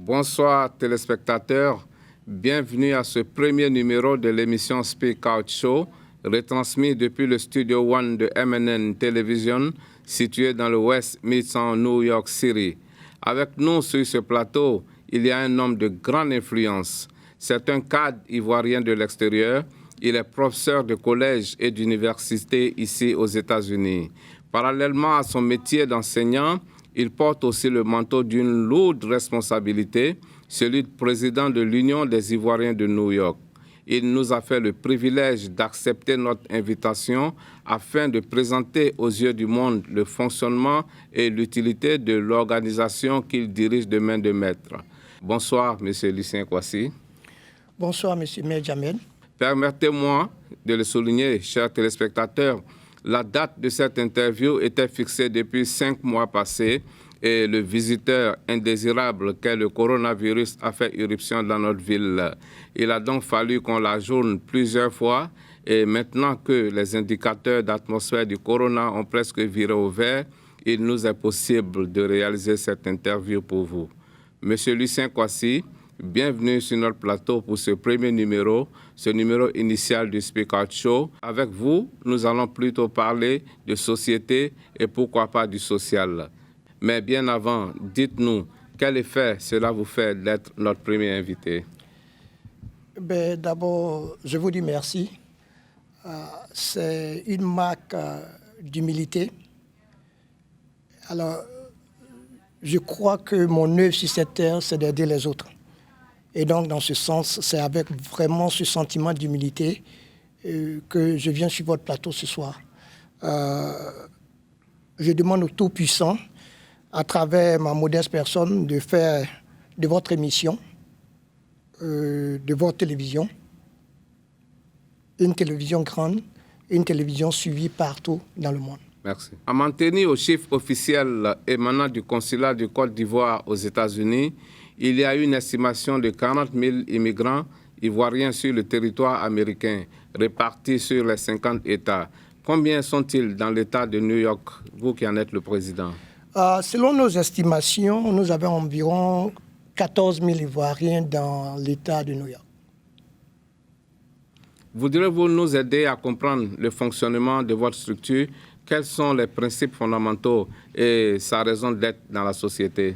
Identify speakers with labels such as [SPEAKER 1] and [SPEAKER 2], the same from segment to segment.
[SPEAKER 1] Bonsoir téléspectateurs, bienvenue à ce premier numéro de l'émission Speak Out Show, retransmis depuis le Studio One de MNN Television, situé dans le West Midtown, New York City. Avec nous sur ce plateau, il y a un homme de grande influence. C'est un cadre ivoirien de l'extérieur. Il est professeur de collège et d'université ici aux États-Unis. Parallèlement à son métier d'enseignant, il porte aussi le manteau d'une lourde responsabilité, celui de président de l'Union des Ivoiriens de New York. Il nous a fait le privilège d'accepter notre invitation afin de présenter aux yeux du monde le fonctionnement et l'utilité de l'organisation qu'il dirige de main de maître. Bonsoir, M. Lucien Kwasi.
[SPEAKER 2] Bonsoir, M. Medjamel.
[SPEAKER 1] Permettez-moi de le souligner, chers téléspectateurs, la date de cette interview était fixée depuis 5 mois passés et le visiteur indésirable qu'est le coronavirus a fait irruption dans notre ville. Il a donc fallu qu'on l'ajourne plusieurs fois et maintenant que les indicateurs d'atmosphère du corona ont presque viré au vert, il nous est possible de réaliser cette interview pour vous. Monsieur Lucien Kwasi, bienvenue sur notre plateau pour ce premier numéro, ce numéro initial du Speak Out Show. Avec vous, nous allons plutôt parler de société et pourquoi pas du social. Mais bien avant, dites-nous, quel effet cela vous fait d'être notre premier invité?
[SPEAKER 2] D'abord, je vous dis merci. C'est une marque d'humilité. Alors, je crois que mon œuvre sur cette terre, c'est d'aider les autres. Et donc, dans ce sens, c'est avec vraiment ce sentiment d'humilité que je viens sur votre plateau ce soir. Je demande au Tout-Puissant, à travers ma modeste personne, de faire de votre émission, de votre télévision, une télévision grande, une télévision suivie partout dans le monde.
[SPEAKER 1] Merci. À m'en tenir aux chiffres officiels émanant du consulat de Côte d'Ivoire aux États-Unis, il y a une estimation de 40 000 immigrants ivoiriens sur le territoire américain, répartis sur les 50 États. Combien sont-ils dans l'État de New York, vous qui en êtes le président?
[SPEAKER 2] Selon nos estimations, nous avons environ 14 000 Ivoiriens dans l'État de New York.
[SPEAKER 1] Voudrez-vous nous aider à comprendre le fonctionnement de votre structure? Quels sont les principes fondamentaux et sa raison d'être dans la société?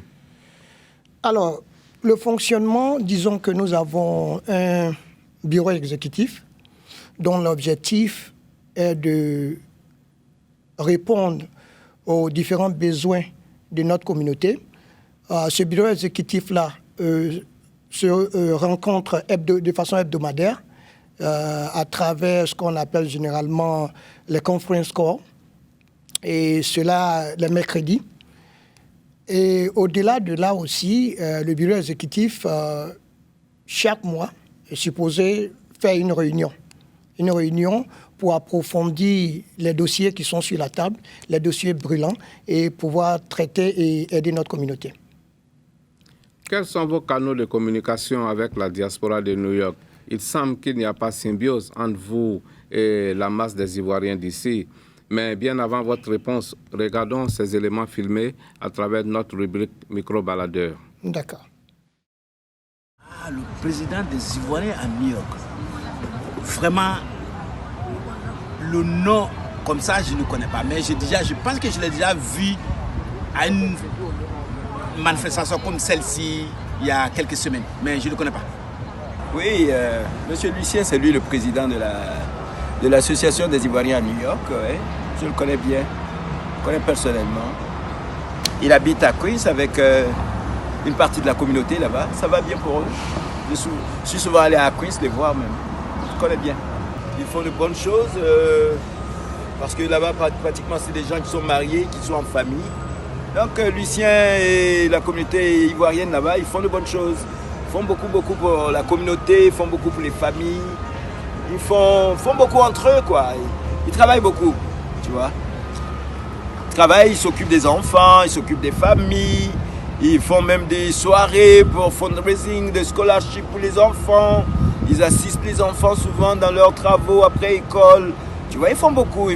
[SPEAKER 2] Alors, le fonctionnement, disons que nous avons un bureau exécutif dont l'objectif est de répondre aux différents besoins de notre communauté. Ce bureau exécutif-là se rencontre de façon hebdomadaire à travers ce qu'on appelle généralement les conference calls, et cela les mercredis. Et au-delà de là aussi, le bureau exécutif, chaque mois, est supposé faire une réunion pour approfondir les dossiers qui sont sur la table, les dossiers brûlants, et pouvoir traiter et aider notre communauté.
[SPEAKER 1] Quels sont vos canaux de communication avec la diaspora de New York? Il semble qu'il n'y a pas de symbiose entre vous et la masse des Ivoiriens d'ici. Mais bien avant votre réponse, regardons ces éléments filmés à travers notre rubrique Micro-Baladeur.
[SPEAKER 2] D'accord.
[SPEAKER 3] Le président des Ivoiriens à New York. Vraiment, le nom comme ça, je ne connais pas. Mais je pense que je l'ai déjà vu à une manifestation comme celle-ci il y a quelques semaines. Mais je ne le connais pas.
[SPEAKER 4] Oui, M. Lucien, c'est lui le président de l'association des Ivoiriens à New York. Ouais. Je le connais bien, je le connais personnellement. Il habite à Queens avec une partie de la communauté là-bas. Ça va bien pour eux. Je suis souvent allé à Queens les voir même. Je connais bien. Ils font de bonnes choses parce que là-bas, pratiquement, c'est des gens qui sont mariés, qui sont en famille. Donc, Lucien et la communauté ivoirienne là-bas, ils font de bonnes choses. Ils font beaucoup pour la communauté, ils font beaucoup pour les familles. Ils font beaucoup entre eux, quoi. Ils travaillent beaucoup, tu vois. Ils travaillent, ils s'occupent des enfants, ils s'occupent des familles. Ils font même des soirées pour fundraising, des scholarships pour les enfants. Ils assistent les enfants souvent dans leurs travaux après école. Tu vois, ils font beaucoup.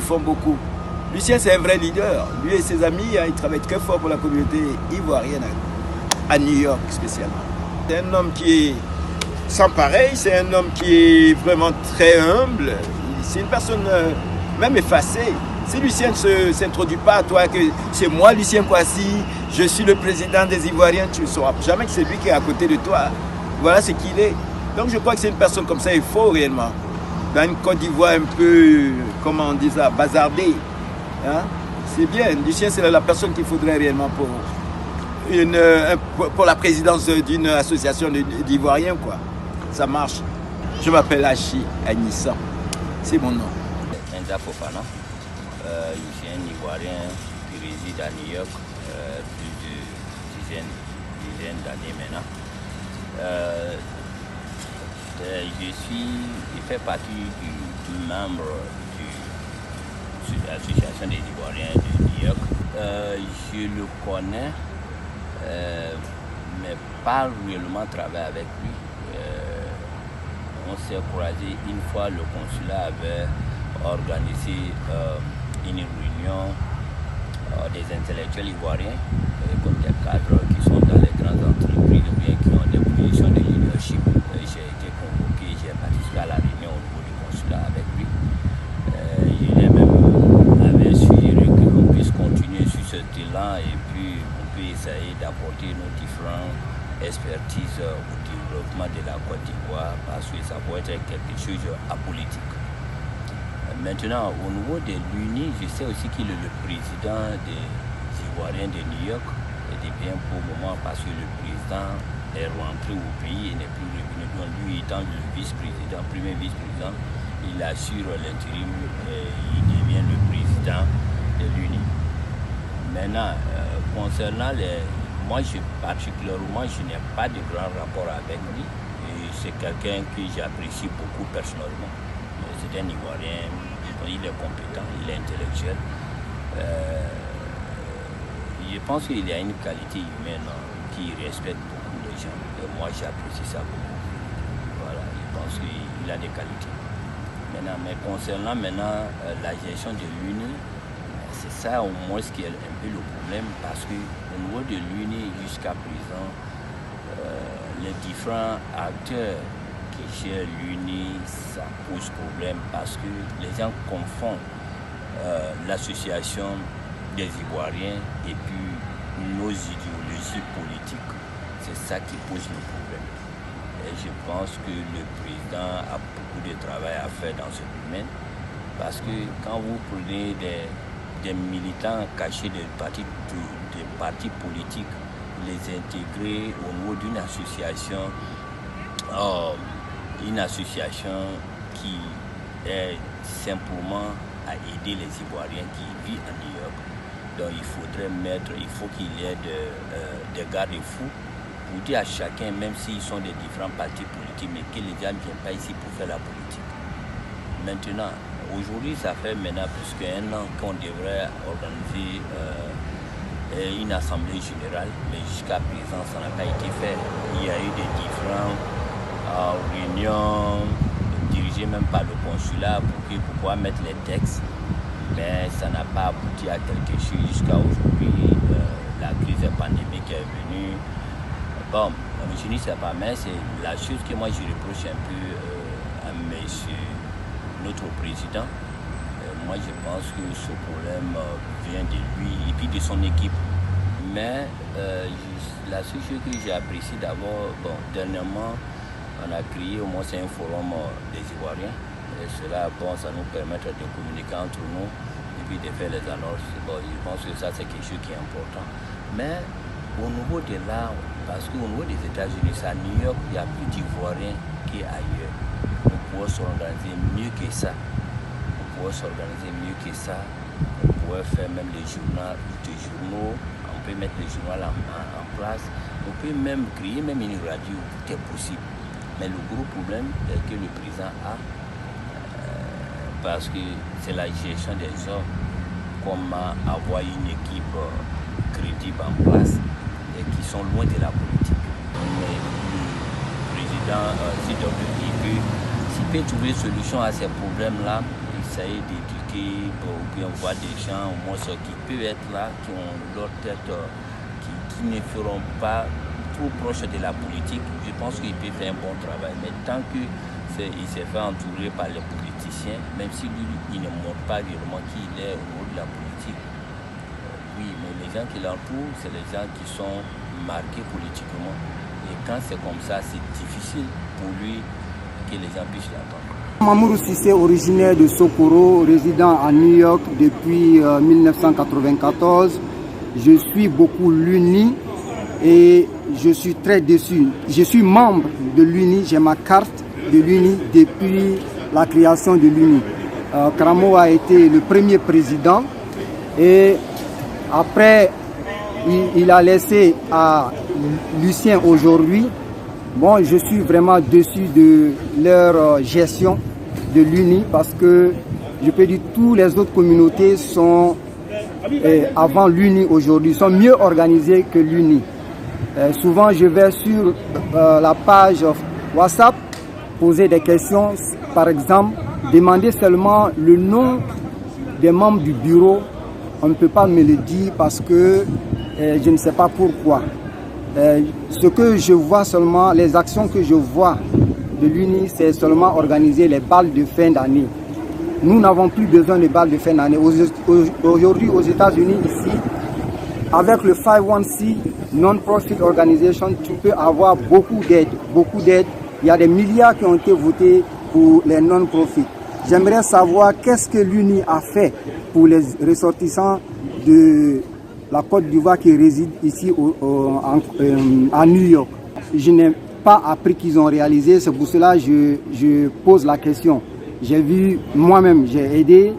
[SPEAKER 4] Lucien, c'est un vrai leader. Lui et ses amis, ils travaillent très fort pour la communauté ivoirienne à New York spécialement. C'est un homme qui est sans pareil, c'est un homme qui est vraiment très humble. C'est une personne même effacée. Si Lucien ne s'introduit pas à toi, que c'est moi Lucien Kouassi, je suis le président des Ivoiriens, tu ne sauras jamais que c'est lui qui est à côté de toi. Voilà ce qu'il est. Donc je crois que c'est une personne comme ça, il faut réellement. Dans une Côte d'Ivoire un peu, comment on dit ça, bazardée. Hein? C'est bien, Lucien c'est la personne qu'il faudrait réellement pour la présidence d'une association d'Ivoiriens, quoi. Ça marche. Je m'appelle Hachi Anissa, c'est mon nom.
[SPEAKER 5] Enza Fofana, je suis un Ivoirien qui réside à New York plus de dizaines d'années maintenant. Je fais partie du membre de l'association des Ivoiriens de New York. Je le connais, mais pas réellement travailler avec lui. On s'est croisé une fois, le consulat avait organisé une réunion des intellectuels ivoiriens, comme des cadres qui sont dans les grandes entreprises ou bien qui ont des positions de leadership. J'ai été convoqué, j'ai participé à la réunion au niveau du consulat avec lui. Il avait suggéré qu'on puisse continuer sur ce élan et puis on peut essayer d'apporter nos différentes expertises au développement de la Côte d'Ivoire parce que ça peut être quelque chose apolitique. Maintenant, au niveau de l'UNI, je sais aussi qu'il est le président des Ivoiriens de New York et depuis un beau moment parce que le président est rentré au pays et n'est plus revenu. Donc lui étant le vice-président, premier vice-président, il assure l'intérim et il devient le président de l'UNI. Maintenant, concernant moi, particulièrement, je n'ai pas de grand rapport avec lui. C'est quelqu'un que j'apprécie beaucoup personnellement. C'est un Ivoirien, il est compétent, il est intellectuel. Je pense qu'il a une qualité humaine qui respecte beaucoup de gens. Et moi, j'apprécie ça beaucoup. Voilà, je pense qu'il a des qualités. Maintenant, mais concernant la gestion de l'UNI, c'est ça au moins ce qui est un peu le problème parce qu'au niveau de l'UNI jusqu'à présent, les différents acteurs qui gèrent l'UNI, ça pose problème parce que les gens confondent l'association des Ivoiriens et puis nos idéologies politiques. C'est ça qui pose le problème. Et je pense que le président a beaucoup de travail à faire dans ce domaine parce que quand vous prenez des militants cachés des partis politiques, les intégrer au niveau d'une association qui est simplement à aider les Ivoiriens qui vivent à New York. Donc il faut qu'il y ait des garde-fous pour dire à chacun, même s'ils sont des différents partis politiques, mais que les gens ne viennent pas ici pour faire la politique. Maintenant, aujourd'hui, ça fait maintenant plus qu'un an qu'on devrait organiser une assemblée générale, mais jusqu'à présent, ça n'a pas été fait. Il y a eu des différentes réunions dirigées même par le consulat pour pouvoir mettre les textes, mais ça n'a pas abouti à quelque chose jusqu'à aujourd'hui. La crise pandémique est venue. Bon, je ne sais pas, mais c'est la chose que moi je reproche un peu à notre président. Moi, je pense que ce problème vient de lui et puis de son équipe. Mais la seule chose que j'ai apprécié d'abord, dernièrement, on a créé au moins un forum des Ivoiriens. Et cela, ça nous permet de communiquer entre nous et puis de faire les annonces. Je pense que ça, c'est quelque chose qui est important. Mais au niveau de là, parce qu'au niveau des États-Unis, à New York, il y a plus d'Ivoiriens qu'ailleurs. On pourrait s'organiser mieux que ça. On pourrait faire même des journaux, on peut mettre les journaux en place, on peut même créer même une radio, tout est possible. Mais le gros problème que le président a, parce que c'est la gestion des hommes, comment avoir une équipe crédible en place et qui sont loin de la politique. Mais le président, s'il peut trouver solution à ces problèmes-là, essayer d'éduquer ou bien voir des gens au moins qui peuvent être là, qui ont leur tête, qui ne feront pas trop proche de la politique, je pense qu'il peut faire un bon travail. Mais tant qu'il s'est fait entourer par les politiciens, même si lui, il ne montre pas réellement qui il est au niveau de la politique, oui, mais les gens qui l'entourent, c'est les gens qui sont marqués politiquement. Et quand c'est comme ça, c'est difficile pour lui que les gens puissent l'entendre.
[SPEAKER 6] Mamoudou Cissé, originaire de Sokoro, résident à New York depuis 1994. Je suis beaucoup l'UNI et je suis très déçu. Je suis membre de l'UNI, j'ai ma carte de l'UNI depuis la création de l'UNI. Kramo a été le premier président et après il a laissé à Lucien aujourd'hui. Bon, je suis vraiment déçu de leur gestion de l'UNI parce que je peux dire que toutes les autres communautés sont, avant l'UNI aujourd'hui, sont mieux organisées que l'UNI. Souvent, je vais sur la page WhatsApp poser des questions, par exemple, demander seulement le nom des membres du bureau. On ne peut pas me le dire parce que je ne sais pas pourquoi. Ce que je vois seulement, les actions que je vois de l'UNI, c'est seulement organiser les balles de fin d'année. Nous n'avons plus besoin de balles de fin d'année. Aujourd'hui, aux États-Unis, ici, avec le 501c, Non-Profit Organization, tu peux avoir beaucoup d'aide. Il y a des milliards qui ont été votés pour les non-profit. J'aimerais savoir qu'est-ce que l'UNI a fait pour les ressortissants de la Côte d'Ivoire qui résident ici à New York. Je n'ai pas appris qu'ils ont réalisé, c'est pour cela que je pose la question. J'ai vu moi-même, j'ai aidé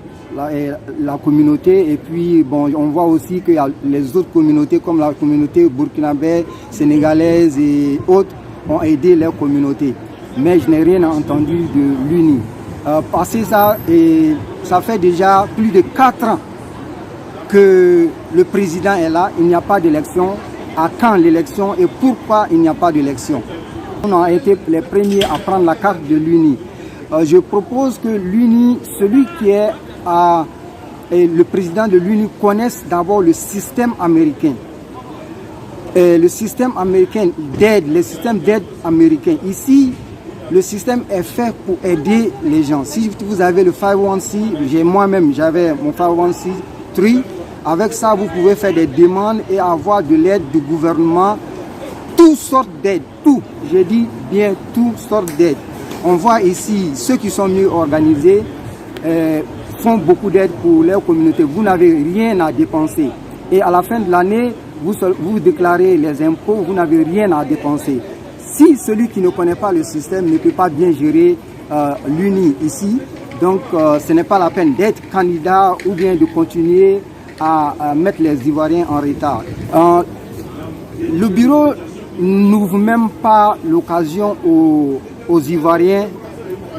[SPEAKER 6] la communauté et puis bon, on voit aussi que les autres communautés comme la communauté burkinabé, sénégalaise et autres ont aidé leur communauté. Mais je n'ai rien entendu de l'UNI. Passé ça, et ça fait déjà plus de 4 ans que le président est là, il n'y a pas d'élection. À quand l'élection et pourquoi il n'y a pas d'élection? On a été les premiers à prendre la carte de l'UNI. Je propose que l'UNI, celui qui est le président de l'UNI connaisse d'abord le système américain. Le système américain d'aide, le système d'aide américain. Ici, le système est fait pour aider les gens. Si vous avez le 501c, moi-même j'avais mon 501c3, avec ça vous pouvez faire des demandes et avoir de l'aide du gouvernement, toutes sortes d'aides, tout, j'ai dit bien toutes sortes d'aides. On voit ici ceux qui sont mieux organisés font beaucoup d'aide pour leur communauté. Vous n'avez rien à dépenser. Et à la fin de l'année, vous déclarez les impôts, vous n'avez rien à dépenser. Si celui qui ne connaît pas le système ne peut pas bien gérer l'UNI ici, donc ce n'est pas la peine d'être candidat ou bien de continuer à mettre les Ivoiriens en retard. Le bureau n'ouvre même pas l'occasion aux Ivoiriens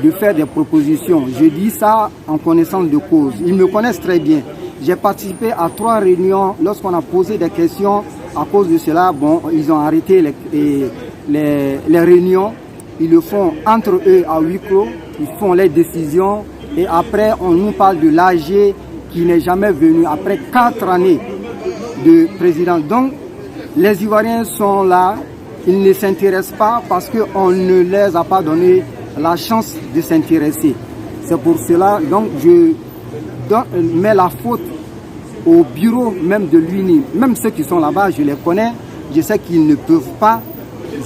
[SPEAKER 6] de faire des propositions. Je dis ça en connaissance de cause. Ils me connaissent très bien. J'ai participé à 3 réunions lorsqu'on a posé des questions. À cause de cela, bon, ils ont arrêté les réunions. Ils le font entre eux à huis clos. Ils font les décisions. Et après, on nous parle de l'AG qui n'est jamais venu après 4 années de président. Donc, les Ivoiriens sont là. Ils ne s'intéressent pas parce qu'on ne les a pas donné la chance de s'intéresser. C'est pour cela, donc, je mets la faute au bureau même de l'UNI. Même ceux qui sont là-bas, je les connais. Je sais qu'ils ne peuvent pas.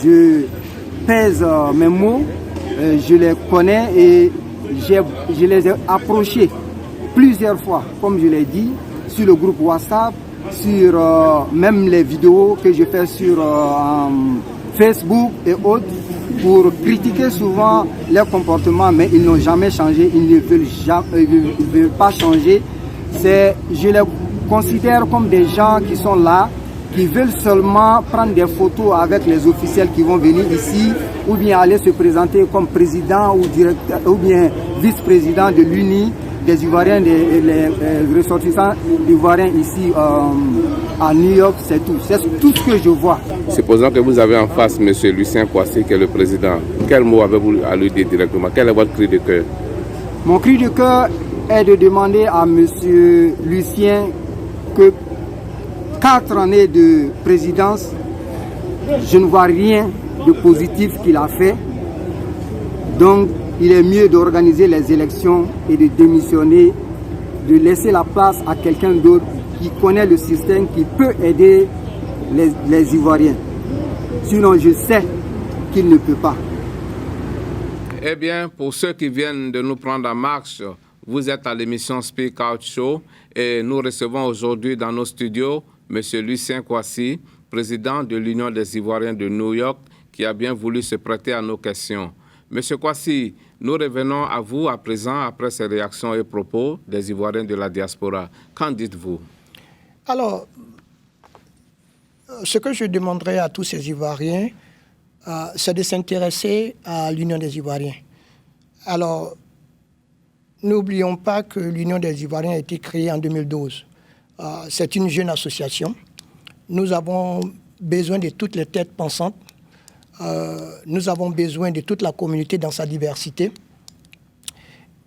[SPEAKER 6] Je pèse mes mots. Je les connais et je les ai approchés plusieurs fois, comme je l'ai dit, sur le groupe WhatsApp, sur même les vidéos que je fais sur Facebook et autres, pour critiquer souvent leur comportement, mais ils n'ont jamais changé, ils ne veulent pas changer. Je les considère comme des gens qui sont là, qui veulent seulement prendre des photos avec les officiels qui vont venir ici, ou bien aller se présenter comme président ou directeur, ou bien vice-président de l'UNI, des Ivoiriens, les ressortissants ivoiriens ici à New York, c'est tout. C'est tout ce que je vois.
[SPEAKER 1] Supposons que vous avez en face M. Lucien Kouassi, qui est le président. Quel mot avez-vous à lui dire directement? Quel est votre cri de cœur?
[SPEAKER 6] Mon cri de cœur est de demander à M. Lucien que 4 années de présidence je ne vois rien de positif qu'il a fait. Donc, il est mieux d'organiser les élections et de démissionner, de laisser la place à quelqu'un d'autre qui connaît le système, qui peut aider les Ivoiriens. Sinon, je sais qu'il ne peut pas.
[SPEAKER 1] Eh bien, pour ceux qui viennent de nous prendre en marche, vous êtes à l'émission Speak Out Show et nous recevons aujourd'hui dans nos studios M. Lucien Kouassi, président de l'Union des Ivoiriens de New York, qui a bien voulu se prêter à nos questions. M. Kouassi, nous revenons à vous à présent après ces réactions et propos des Ivoiriens de la diaspora. Qu'en dites-vous?
[SPEAKER 2] Alors, ce que je demanderais à tous ces Ivoiriens, c'est de s'intéresser à l'Union des Ivoiriens. Alors, n'oublions pas que l'Union des Ivoiriens a été créée en 2012. C'est une jeune association. Nous avons besoin de toutes les têtes pensantes. Nous avons besoin de toute la communauté dans sa diversité.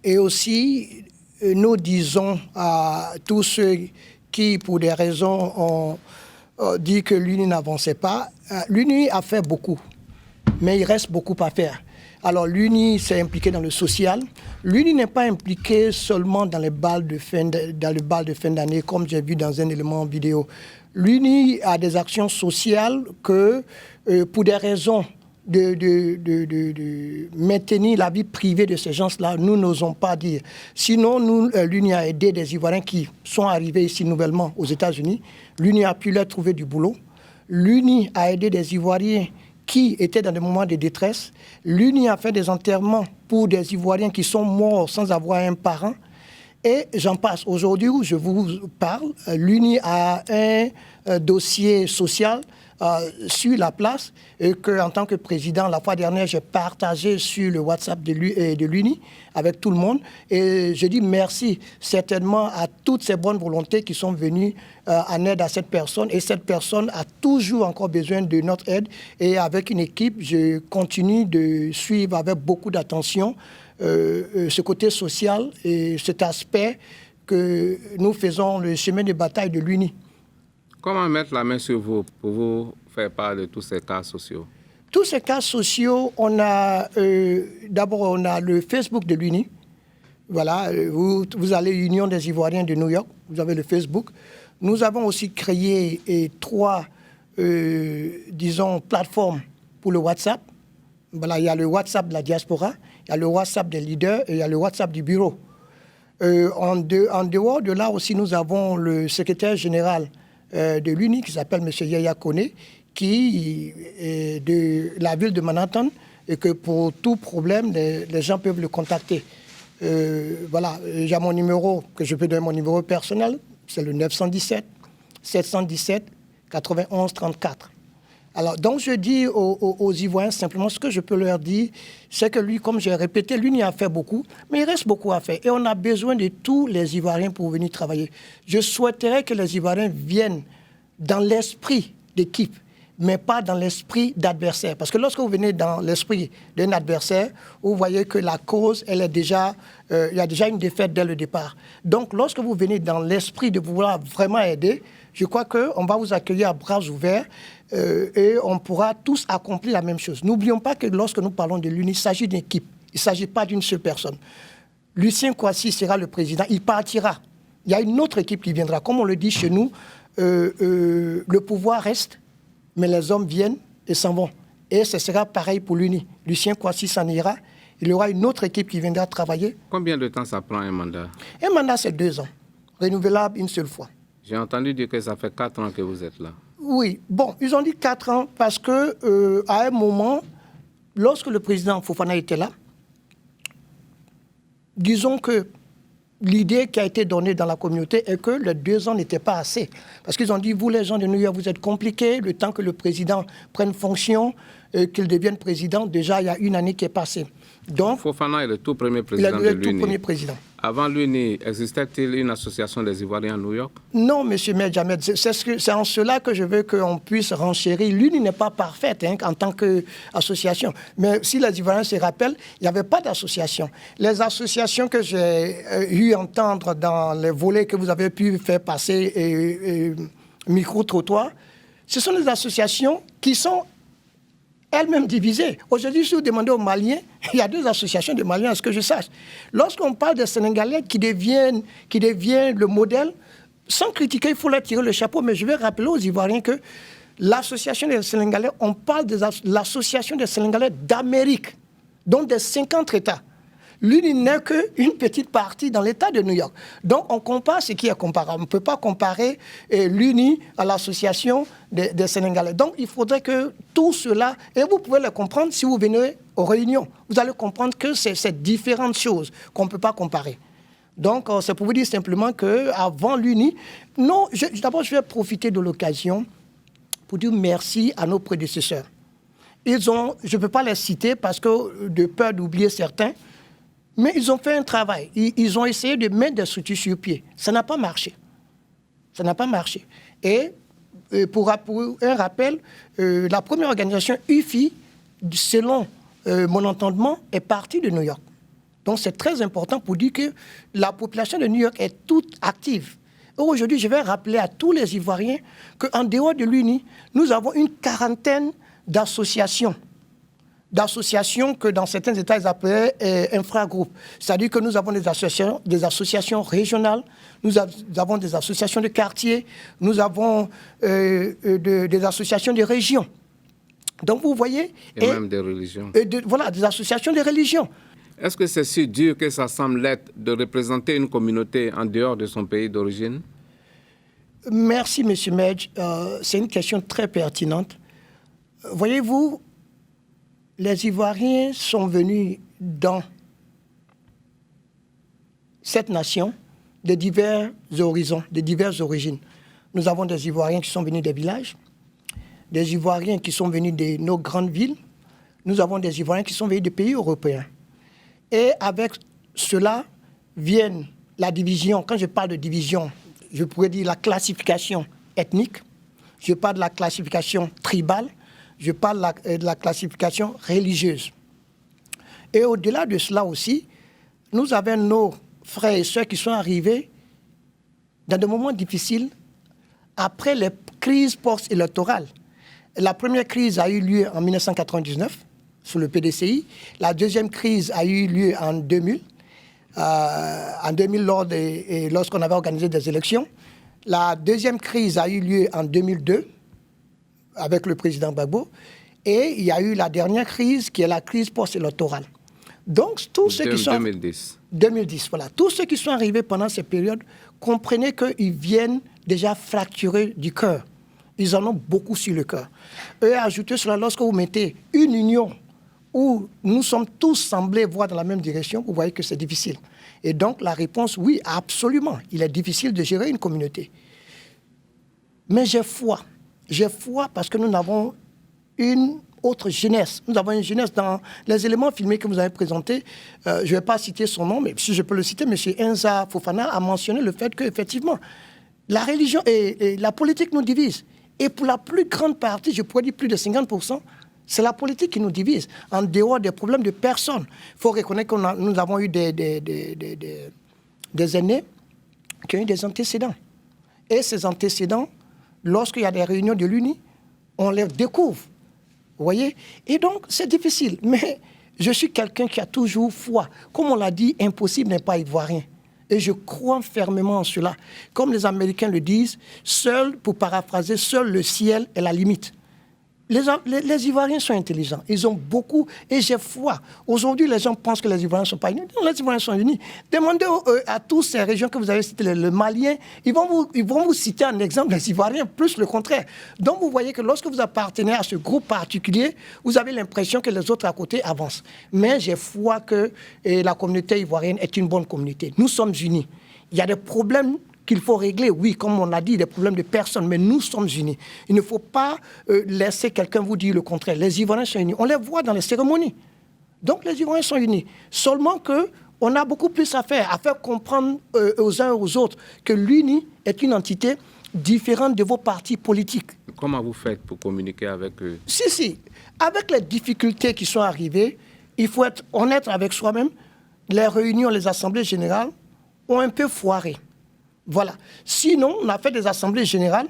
[SPEAKER 2] Et aussi, nous disons à tous ceux qui, pour des raisons, ont dit que l'UNI n'avançait pas. L'UNI a fait beaucoup, mais il reste beaucoup à faire. Alors l'UNI s'est impliqué dans le social. L'UNI n'est pas impliqué seulement dans le bal de fin d'année, comme j'ai vu dans un élément vidéo. L'UNI a des actions sociales que, pour des raisons de maintenir la vie privée de ces gens-là, nous n'osons pas dire. Sinon, l'UNI a aidé des Ivoiriens qui sont arrivés ici nouvellement aux États-Unis. L'UNI a pu leur trouver du boulot. L'UNI a aidé des Ivoiriens qui étaient dans des moments de détresse. L'UNI a fait des enterrements pour des Ivoiriens qui sont morts sans avoir un parent. Et j'en passe. Aujourd'hui où je vous parle, l'UNI a un dossier social sur la place et qu'en tant que président, la fois dernière, j'ai partagé sur le WhatsApp de l'UNI avec tout le monde. Et je dis merci certainement à toutes ces bonnes volontés qui sont venues en aide à cette personne. Et cette personne a toujours encore besoin de notre aide. Et avec une équipe, je continue de suivre avec beaucoup d'attention ce côté social et cet aspect que nous faisons le chemin de bataille de l'UNI.
[SPEAKER 1] Comment mettre la main sur vous pour vous faire part de tous ces cas sociaux?
[SPEAKER 2] Tous ces cas sociaux, on a d'abord on a le Facebook de l'UNI. Voilà, vous allez Union des Ivoiriens de New York, vous avez le Facebook. Nous avons aussi créé 3, disons, plateformes pour le WhatsApp. Voilà, il y a le WhatsApp de la diaspora, il y a le WhatsApp des leaders et il y a le WhatsApp du bureau. En dehors de là aussi, nous avons le secrétaire général de l'UNI qui s'appelle M. Yaya Kone, qui est de la ville de Manhattan et que pour tout problème, les gens peuvent le contacter. Voilà, j'ai mon numéro, que je peux donner mon numéro personnel, c'est le 917 717 91 34. Alors, donc je dis aux Ivoiriens simplement ce que je peux leur dire, c'est que lui, comme j'ai répété, l'UNI a fait beaucoup, mais il reste beaucoup à faire. Et on a besoin de tous les Ivoiriens pour venir travailler. Je souhaiterais que les Ivoiriens viennent dans l'esprit d'équipe, mais pas dans l'esprit d'adversaire. Parce que lorsque vous venez dans l'esprit d'un adversaire, vous voyez que la cause, elle est déjà, il y a déjà une défaite dès le départ. Donc, lorsque vous venez dans l'esprit de vouloir vraiment aider, je crois qu'on va vous accueillir à bras ouverts et on pourra tous accomplir la même chose. N'oublions pas que lorsque nous parlons de l'UNI, il s'agit d'une équipe. Il ne s'agit pas d'une seule personne. Lucien Kouassi sera le président. Il partira. Il y a une autre équipe qui viendra. Comme on le dit chez nous, le pouvoir reste, mais les hommes viennent et s'en vont. Et ce sera pareil pour l'UNI. Lucien Kouassi s'en ira. Il y aura une autre équipe qui viendra travailler.
[SPEAKER 1] Combien de temps ça prend un mandat? Un
[SPEAKER 2] mandat, c'est 2 ans. Renouvelable une seule fois.
[SPEAKER 1] J'ai entendu dire que ça fait 4 ans que vous êtes là.
[SPEAKER 2] Oui. Bon, ils ont dit 4 ans parce que à un moment, lorsque le président Fofana était là, disons que l'idée qui a été donnée dans la communauté est que les 2 ans n'étaient pas assez. Parce qu'ils ont dit, vous les gens de New York, vous êtes compliqués, le temps que le président prenne fonction, qu'il devienne président, déjà il y a 1 année qui est passée. Donc,
[SPEAKER 1] Fofana est le tout premier président de l'UNI.
[SPEAKER 2] Il est le tout premier président.
[SPEAKER 1] Avant l'UNI, existait-il une association des Ivoiriens à New York? Non,
[SPEAKER 2] M. Medjamed, c'est en cela que je veux qu'on puisse renchérir. L'UNI n'est pas parfaite en tant qu'association. Mais si les Ivoiriens se rappellent, il n'y avait pas d'association. Les associations que j'ai eu à entendre dans les volets que vous avez pu faire passer, micro-trottoir, ce sont des associations qui sont elles-mêmes divisées. Aujourd'hui, si vous demandez aux Maliens, il y a 2 associations de Maliens, à ce que je sache. Lorsqu'on parle des Sénégalais qui deviennent le modèle, sans critiquer, il faut leur tirer le chapeau, mais je vais rappeler aux Ivoiriens que l'association des Sénégalais, on parle de l'association des Sénégalais d'Amérique, donc des 50 États. L'UNI n'est qu'une petite partie dans l'État de New York. Donc, on compare ce qui est comparable. On ne peut pas comparer l'UNI à l'association des Sénégalais. Donc, il faudrait que tout cela, et vous pouvez le comprendre si vous venez aux réunions, vous allez comprendre que c'est différentes choses qu'on ne peut pas comparer. Donc, c'est pour vous dire simplement qu'avant l'UNI, non, d'abord, je vais profiter de l'occasion pour dire merci à nos prédécesseurs. Je ne peux pas les citer parce que de peur d'oublier certains, mais ils ont fait un travail. Ils ont essayé de mettre des structures sur pied. Ça n'a pas marché. Ça n'a pas marché. Et pour un rappel, la première organisation UFI, selon mon entendement, est partie de New York. Donc c'est très important pour dire que la population de New York est toute active. Aujourd'hui, je vais rappeler à tous les Ivoiriens qu'en dehors de l'UNI, nous avons une 40aine d'associations que dans certains États, ils appellent infragroupes. C'est-à-dire que nous avons des associations régionales, nous avons des associations de quartier, nous avons des associations de régions. Donc vous voyez...
[SPEAKER 1] Et même des religions.
[SPEAKER 2] Voilà, des associations de religions.
[SPEAKER 1] Est-ce que c'est si dur que ça semble l'être de représenter une communauté en dehors de son pays d'origine?
[SPEAKER 2] Merci, M. Medj. C'est une question très pertinente. Voyez-vous, les Ivoiriens sont venus dans cette nation de divers horizons, de diverses origines. Nous avons des Ivoiriens qui sont venus des villages, des Ivoiriens qui sont venus de nos grandes villes, nous avons des Ivoiriens qui sont venus des pays européens. Et avec cela viennent la division. Quand je parle de division, je pourrais dire la classification ethnique, je parle de la classification tribale, je parle de la classification religieuse. Et au-delà de cela aussi, nous avons nos frères et sœurs qui sont arrivés dans des moments difficiles après les crises post-électorales. La première crise a eu lieu en 1999, sous le PDCI. La deuxième crise a eu lieu en 2000. En 2000, lorsqu'on avait organisé des élections. La deuxième crise a eu lieu en 2002, avec le président Gbagbo. Et il y a eu la dernière crise, qui est la crise post-électorale. Donc, tous ceux qui sont...
[SPEAKER 1] 2010.
[SPEAKER 2] 2010, voilà. Tous ceux qui sont arrivés pendant cette période comprenaient qu'ils viennent déjà fracturer du cœur. Ils en ont beaucoup sur le cœur. Et ajoutez cela, lorsque vous mettez une union où nous sommes tous semblés voir dans la même direction, vous voyez que c'est difficile. Et donc, la réponse, oui, absolument. Il est difficile de gérer une communauté. Mais j'ai foi. J'ai foi parce que nous avons une autre jeunesse. Nous avons une jeunesse dans les éléments filmés que vous avez présentés. Je ne vais pas citer son nom, mais si je peux le citer, M. Enza Fofana a mentionné le fait qu'effectivement, la religion et la politique nous divisent. Et pour la plus grande partie, je pourrais dire plus de 50%, c'est la politique qui nous divise, en dehors des problèmes de personnes. Il faut reconnaître que nous avons eu des aînés qui ont eu des antécédents. Et ces antécédents, lorsqu'il y a des réunions de l'UNI, on les découvre. Vous voyez? Et donc, c'est difficile. Mais je suis quelqu'un qui a toujours foi. Comme on l'a dit, impossible n'est pas ivoirien. Et je crois fermement en cela. Comme les Américains le disent, seul, pour paraphraser, seul le ciel est la limite. Les Ivoiriens sont intelligents. Ils ont beaucoup, et j'ai foi. Aujourd'hui, les gens pensent que les Ivoiriens ne sont pas unis. Non, les Ivoiriens sont unis. Demandez à toutes ces régions que vous avez citées, le Malien, ils vont vous citer un exemple des Ivoiriens, plus le contraire. Donc, vous voyez que lorsque vous appartenez à ce groupe particulier, vous avez l'impression que les autres à côté avancent. Mais j'ai foi que la communauté ivoirienne est une bonne communauté. Nous sommes unis. Il y a des problèmes qu'il faut régler, oui, comme on l'a dit, des problèmes de personnes, mais nous sommes unis. Il ne faut pas laisser quelqu'un vous dire le contraire. Les Ivoiriens sont unis. On les voit dans les cérémonies. Donc les Ivoiriens sont unis. Seulement qu'on a beaucoup plus à faire comprendre aux uns et aux autres que l'UNI est une entité différente de vos partis politiques.
[SPEAKER 1] Comment vous faites pour communiquer avec eux?
[SPEAKER 2] Si. Avec les difficultés qui sont arrivées, il faut être honnête avec soi-même. Les réunions, les assemblées générales ont un peu foiré. Voilà. Sinon, on a fait des assemblées générales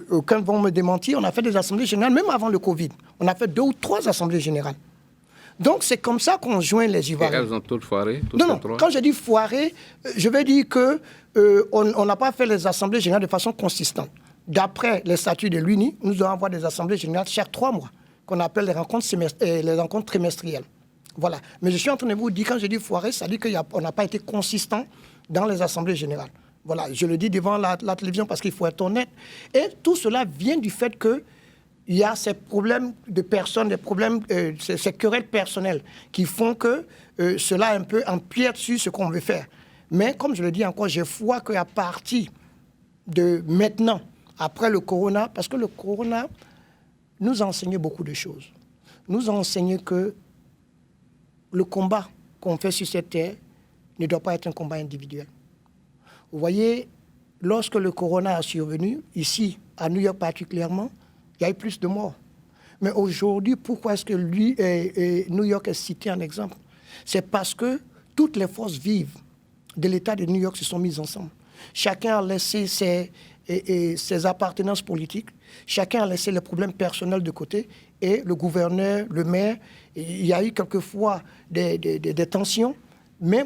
[SPEAKER 2] aucun vont me démentir, on a fait des assemblées générales, même avant le Covid. On a fait 2 ou 3 assemblées générales. Donc, c'est comme ça qu'on joint les Ivoiriens.
[SPEAKER 1] Et elles ont toutes foiré,
[SPEAKER 2] Non, quand je dis foiré, je veux dire qu'on n'a pas fait les assemblées générales de façon consistante. D'après les statuts de l'UNI, nous devons avoir des assemblées générales chaque 3 mois, qu'on appelle les rencontres trimestrielles. Voilà. Mais je suis en train de vous dire, quand je dis foiré, ça dit qu'on n'a pas été consistant dans les assemblées générales. Voilà, je le dis devant la télévision parce qu'il faut être honnête. Et tout cela vient du fait qu'il y a ces problèmes de personnes, des problèmes, ces querelles personnelles qui font que cela un peu empiète sur ce qu'on veut faire. Mais comme je le dis encore, j'ai foi qu'à partir de maintenant, après le corona, parce que le corona nous a enseigné beaucoup de choses. Nous a enseigné que le combat qu'on fait sur cette terre ne doit pas être un combat individuel. Vous voyez, lorsque le corona a survenu, ici, à New York particulièrement, il y a eu plus de morts. Mais aujourd'hui, pourquoi est-ce que New York est cité en exemple? C'est parce que toutes les forces vives de l'État de New York se sont mises ensemble. Chacun a laissé ses appartenances politiques, chacun a laissé les problèmes personnels de côté, et le gouverneur, le maire, il y a eu quelquefois des tensions, mais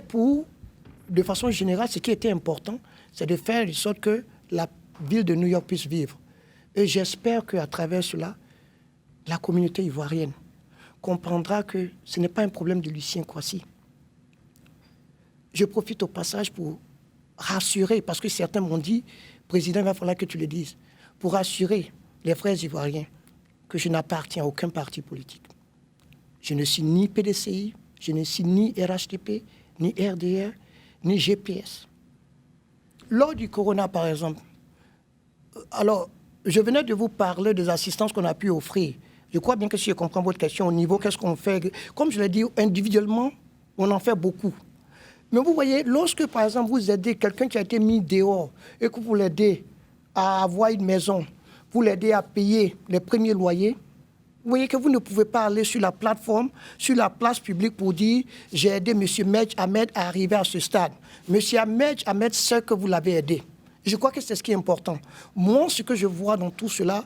[SPEAKER 2] de façon générale, ce qui était important, c'est de faire en sorte que la ville de New York puisse vivre. Et j'espère qu'à travers cela, la communauté ivoirienne comprendra que ce n'est pas un problème de Lucien Kouassi. Je profite au passage pour rassurer, parce que certains m'ont dit, Président, il va falloir que tu le dises, pour rassurer les frères ivoiriens que je n'appartiens à aucun parti politique. Je ne suis ni PDCI, je ne suis ni RHDP, ni RDR, ni GPS. Lors du corona, par exemple, alors, je venais de vous parler des assistances qu'on a pu offrir. Je crois bien que si je comprends votre question au niveau, qu'est-ce qu'on fait? Comme je l'ai dit, individuellement, on en fait beaucoup. Mais vous voyez, lorsque, par exemple, vous aidez quelqu'un qui a été mis dehors et que vous l'aidez à avoir une maison, vous l'aidez à payer les premiers loyers, vous voyez que vous ne pouvez pas aller sur la plateforme, sur la place publique pour dire « J'ai aidé M. Medj Ahmed à arriver à ce stade ». M. Medj Ahmed sait que vous l'avez aidé. Je crois que c'est ce qui est important. Moi, ce que je vois dans tout cela,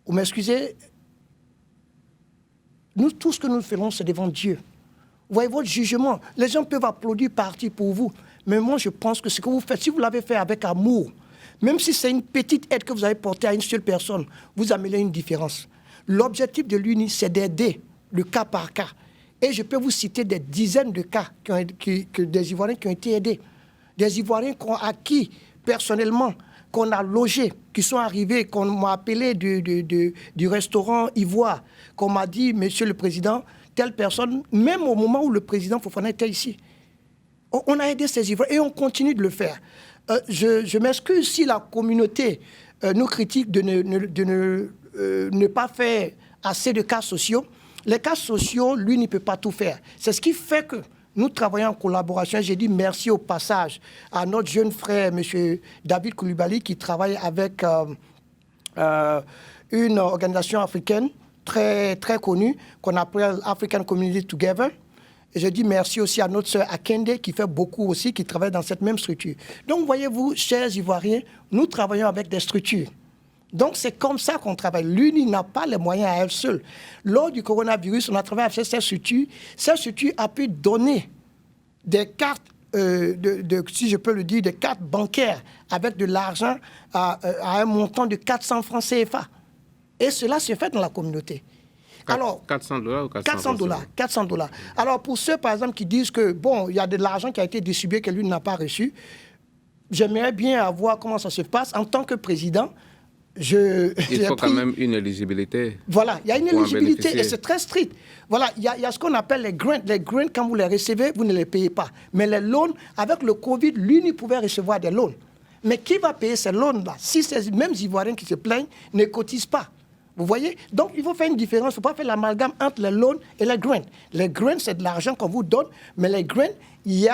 [SPEAKER 2] vous m'excusez, nous, tout ce que nous faisons, c'est devant Dieu. Vous voyez votre jugement. Les gens peuvent applaudir partir pour vous. Mais moi, je pense que ce que vous faites, si vous l'avez fait avec amour, même si c'est une petite aide que vous avez portée à une seule personne, vous amenez une différence. L'objectif de l'UNI, c'est d'aider le cas par cas. Et je peux vous citer des dizaines de cas des Ivoiriens qui ont été aidés. Des Ivoiriens à qui, personnellement, qu'on a logés, qui sont arrivés, qu'on m'a appelé du restaurant Ivoire, qu'on m'a dit, Monsieur le Président, telle personne, même au moment où le président Fofana était ici. On a aidé ces Ivoiriens et on continue de le faire. Je m'excuse si la communauté nous critique de ne pas faire assez de cas sociaux. Les cas sociaux, lui, ne peut pas tout faire. C'est ce qui fait que nous travaillons en collaboration. J'ai dit merci au passage à notre jeune frère, M. David Koulibaly, qui travaille avec une organisation africaine très, très connue qu'on appelle African Community Together. Et je dis merci aussi à notre sœur Akende qui fait beaucoup aussi, qui travaille dans cette même structure. Donc, voyez-vous, chers Ivoiriens, nous travaillons avec des structures. Donc, c'est comme ça qu'on travaille. L'UNI n'a pas les moyens à elle seule. Lors du coronavirus, on a travaillé avec cette structure. Cette structure a pu donner des cartes, si je peux le dire, des cartes bancaires avec de l'argent à un montant de 400 francs CFA. Et cela se fait dans la communauté.
[SPEAKER 1] Alors, $400 ou 400
[SPEAKER 2] $400. Alors, pour ceux, par exemple, qui disent que, bon, il y a de l'argent qui a été distribué que lui n'a pas reçu, j'aimerais bien voir comment ça se passe. En tant que président,
[SPEAKER 1] il faut quand même une éligibilité.
[SPEAKER 2] Voilà, il y a une éligibilité et c'est très strict. Voilà, il y a ce qu'on appelle les grants. Les grants, quand vous les recevez, vous ne les payez pas. Mais les loans, avec le Covid, l'UNI pouvait recevoir des loans. Mais qui va payer ces loans-là si ces mêmes Ivoiriens qui se plaignent ne cotisent pas? Vous voyez? Donc, il faut faire une différence. Il ne faut pas faire l'amalgame entre les loans et les grants. Les grants, c'est de l'argent qu'on vous donne, mais les grants, il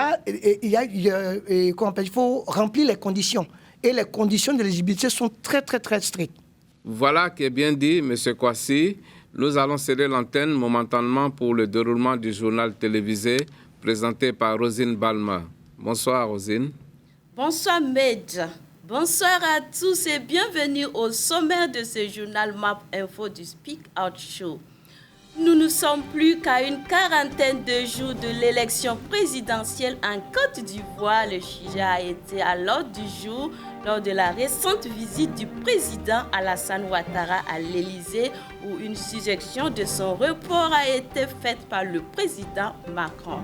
[SPEAKER 2] faut remplir les conditions. Et les conditions d'éligibilité sont très, très, très strictes.
[SPEAKER 1] Voilà qui est bien dit, M. Kouassi. Nous allons céder l'antenne momentanément pour le déroulement du journal télévisé présenté par Rosine Balma. Bonsoir, Rosine.
[SPEAKER 7] Bonsoir, Medj. Bonsoir à tous et bienvenue au sommaire de ce journal Map Info du Speak Out Show. Nous ne sommes plus qu'à une quarantaine de jours de l'élection présidentielle en Côte d'Ivoire. Le sujet a été à l'ordre du jour lors de la récente visite du président Alassane Ouattara à l'Élysée, où une suggestion de son report a été faite par le président Macron.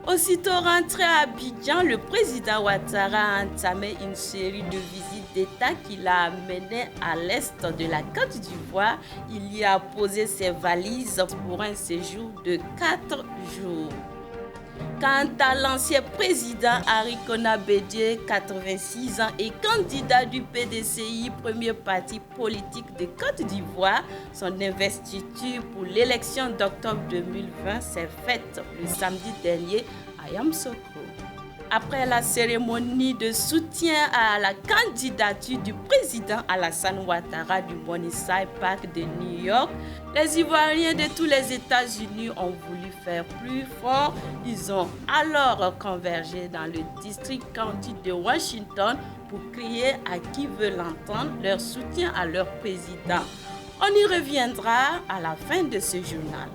[SPEAKER 7] Aussitôt rentré à Abidjan, le président Ouattara a entamé une série de visites d'État qui l'a amené à l'est de la Côte d'Ivoire. Il y a posé ses valises pour un séjour de 4 jours. Quant à l'ancien président Arikona Bédié, 86 ans et candidat du PDCI, premier parti politique de Côte d'Ivoire, son investiture pour l'élection d'octobre 2020 s'est faite le samedi dernier à Yamoussoukro. Après la cérémonie de soutien à la candidature du président Alassane Ouattara du Morningside Park de New York, les Ivoiriens de tous les États-Unis ont voulu faire plus fort. Ils ont alors convergé dans le District County de Washington pour crier à qui veut l'entendre leur soutien à leur président. On y reviendra à la fin de ce journal.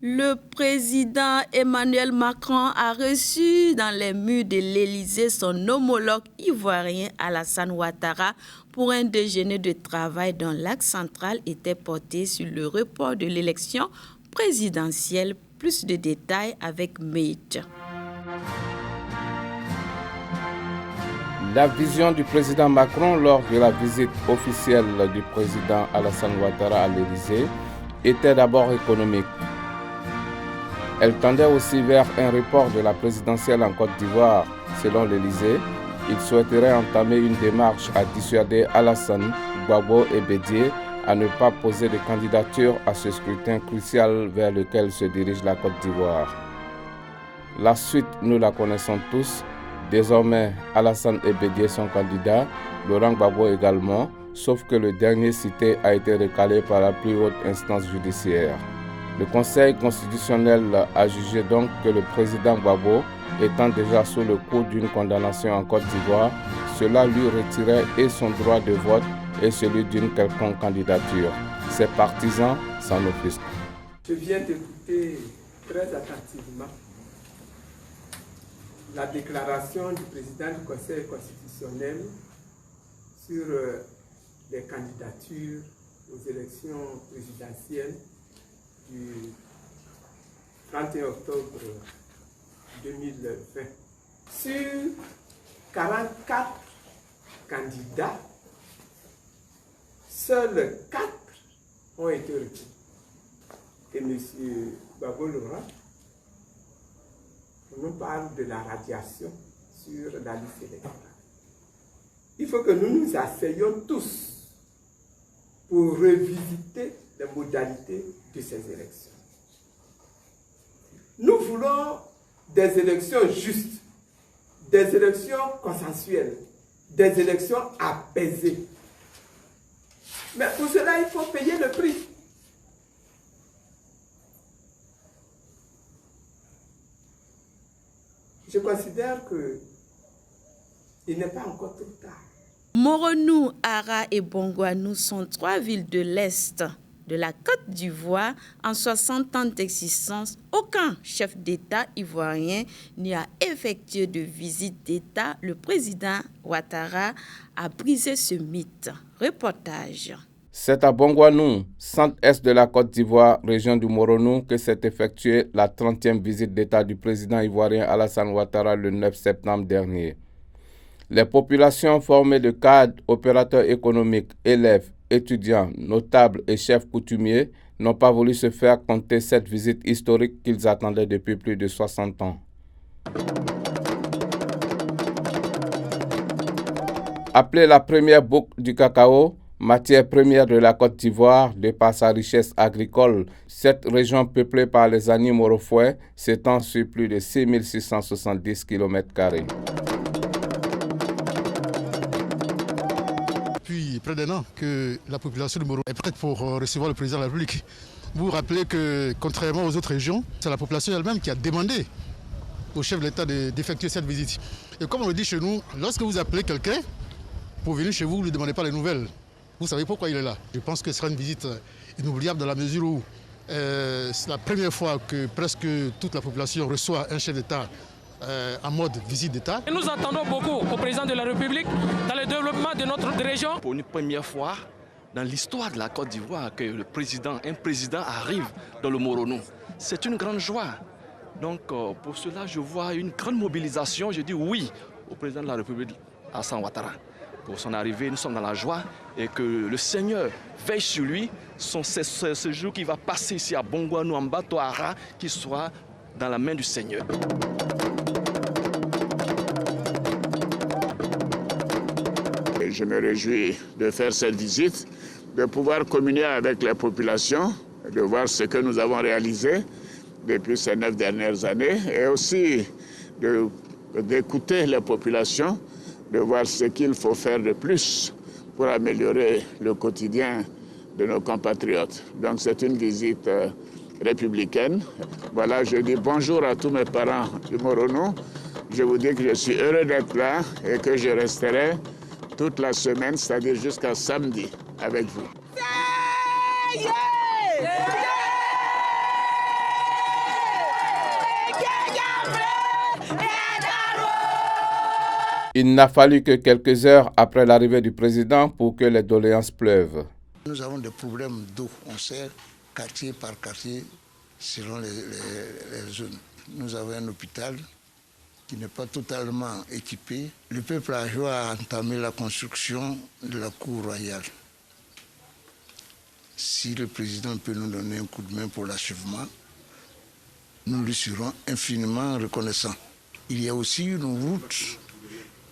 [SPEAKER 7] Le président Emmanuel Macron a reçu dans les murs de l'Élysée son homologue ivoirien Alassane Ouattara pour un déjeuner de travail dont l'axe central était porté sur le report de l'élection présidentielle. Plus de détails avec Meït.
[SPEAKER 1] La vision du président Macron lors de la visite officielle du président Alassane Ouattara à l'Élysée était d'abord économique. Elle tendait aussi vers un report de la présidentielle en Côte d'Ivoire. Selon l'Élysée, il souhaiterait entamer une démarche à dissuader Alassane, Gbagbo et Bédié à ne pas poser de candidature à ce scrutin crucial vers lequel se dirige la Côte d'Ivoire. La suite, nous la connaissons tous. Désormais, Alassane et Bédié sont candidats, Laurent Gbagbo également, sauf que le dernier cité a été recalé par la plus haute instance judiciaire. Le Conseil constitutionnel a jugé donc que le président Gbagbo, étant déjà sous le coup d'une condamnation en Côte d'Ivoire, cela lui retirait et son droit de vote et celui d'une quelconque candidature. Ses partisans s'en offusquent.
[SPEAKER 8] Je viens d'écouter très attentivement la déclaration du président du Conseil constitutionnel sur les candidatures aux élections présidentielles du 31 octobre 2020. Sur 44 candidats, seuls 4 ont été retenus. Et M. Gbagbo Laurent nous parle de la radiation sur la liste électorale. Il faut que nous nous asseyions tous pour revisiter les modalités de ces élections. Nous voulons des élections justes, des élections consensuelles, des élections apaisées. Mais pour cela, il faut payer le prix. Je considère qu'il n'est pas encore trop tard.
[SPEAKER 7] Moronou, Ara et Bongouanou sont 3 villes de l'Est de la Côte d'Ivoire. En 60 ans d'existence, aucun chef d'État ivoirien n'y a effectué de visite d'État. Le président Ouattara a brisé ce mythe. Reportage.
[SPEAKER 1] C'est à Bongouanou, centre-est de la Côte d'Ivoire, région du Moronou, que s'est effectuée la 30e visite d'État du président ivoirien Alassane Ouattara le 9 septembre dernier. Les populations formées de cadres, opérateurs économiques, élèves, étudiants, notables et chefs coutumiers n'ont pas voulu se faire compter cette visite historique qu'ils attendaient depuis plus de 60 ans. Appelée la première boucle du cacao, matière première de la Côte d'Ivoire, de par sa richesse agricole, cette région peuplée par les animaux morofouets s'étend sur plus de 6670 km².
[SPEAKER 9] près d'un an que la population de Morono est prête pour recevoir le président de la République. Vous vous rappelez que, contrairement aux autres régions, c'est la population elle-même qui a demandé au chef de l'État d'effectuer cette visite. Et comme on le dit chez nous, lorsque vous appelez quelqu'un pour venir chez vous, vous ne lui demandez pas les nouvelles. Vous savez pourquoi il est là. Je pense que ce sera une visite inoubliable dans la mesure où c'est la première fois que presque toute la population reçoit un chef d'État en mode visite d'État.
[SPEAKER 10] Nous attendons beaucoup au président de la République dans le développement de notre région.
[SPEAKER 11] Pour une première fois dans l'histoire de la Côte d'Ivoire que un président arrive dans le Morono, c'est une grande joie. Donc pour cela, je vois une grande mobilisation. Je dis oui au président de la République, Alassane Ouattara. Pour son arrivée, nous sommes dans la joie et que le Seigneur veille sur lui. C'est ce jour qui va passer ici à Bongouanou, en bateau Ara, qui soit dans la main du Seigneur.
[SPEAKER 12] Et je me réjouis de faire cette visite, de pouvoir communier avec les populations, de voir ce que nous avons réalisé depuis ces 9 dernières années et aussi d'écouter les populations, de voir ce qu'il faut faire de plus pour améliorer le quotidien de nos compatriotes. Donc c'est une visite républicaine. Voilà, je dis bonjour à tous mes parents du Morono. Je vous dis que je suis heureux d'être là et que je resterai toute la semaine, c'est-à-dire jusqu'à samedi, avec vous.
[SPEAKER 1] Il n'a fallu que quelques heures après l'arrivée du président pour que les doléances pleuvent.
[SPEAKER 13] Nous avons des problèmes d'eau. On sert quartier par quartier selon les zones. Nous avons un hôpital qui n'est pas totalement équipé. Le peuple a entamé la construction de la cour royale. Si le président peut nous donner un coup de main pour l'achèvement, nous lui serons infiniment reconnaissants. Il y a aussi une route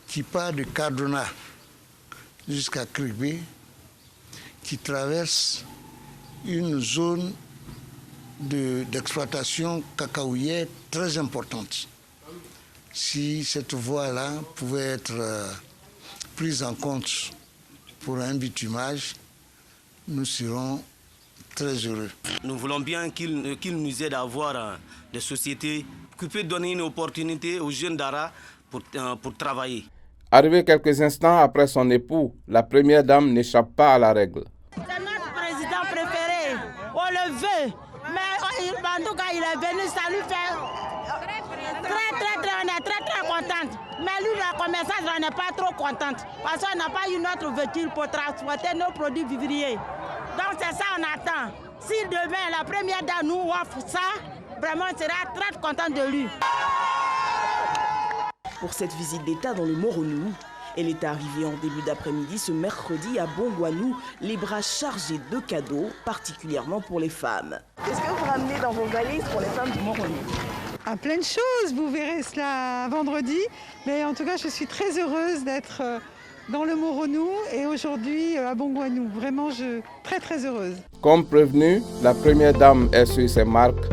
[SPEAKER 13] qui part de Cardona jusqu'à Kribé, qui traverse une zone d'exploitation cacaoyère très importante. Si cette voie-là pouvait être prise en compte pour un bitumage, nous serons très heureux.
[SPEAKER 14] Nous voulons bien qu'il nous aide à avoir des sociétés qui peuvent donner une opportunité aux jeunes d'Ara pour travailler.
[SPEAKER 1] Arrivée quelques instants après son époux, la première dame n'échappe pas à la règle.
[SPEAKER 15] C'est notre président préféré, on le veut, mais en tout cas il est venu, ça lui fait on est très contente. Mais lui, la commerçante, on n'est pas trop contente, parce qu'on n'a pas une autre voiture pour transporter nos produits vivriers. Donc c'est ça on attend. Si demain la première dame nous offre ça, vraiment on sera très content de lui.
[SPEAKER 16] Pour cette visite d'État dans le Morono, elle est arrivée en début d'après-midi ce mercredi à Bongouanou, les bras chargés de cadeaux, particulièrement pour les femmes.
[SPEAKER 17] Qu'est-ce que vous ramenez dans vos valises pour les femmes du Morono?
[SPEAKER 18] Plein de choses, vous verrez cela vendredi. Mais en tout cas, je suis très heureuse d'être dans le Morono et aujourd'hui à Bongouanou. Vraiment, très heureuse.
[SPEAKER 1] Comme prévenu, la première dame est sur ses marques.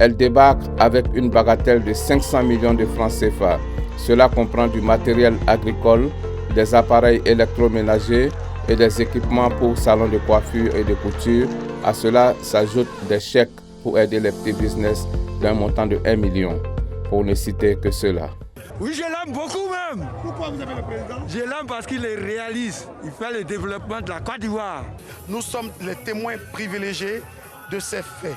[SPEAKER 1] Elle débarque avec une bagatelle de 500 millions de francs CFA. Cela comprend du matériel agricole, des appareils électroménagers et des équipements pour salons de coiffure et de couture. À cela s'ajoutent des chèques pour aider les petits business d'un montant de 1 million, pour ne citer que cela.
[SPEAKER 19] Oui, je l'aime beaucoup même.
[SPEAKER 20] Pourquoi vous avez le président?
[SPEAKER 19] Je l'aime parce qu'il est réaliste. Il fait le développement de la Côte d'Ivoire.
[SPEAKER 20] Nous sommes les témoins privilégiés de ces faits.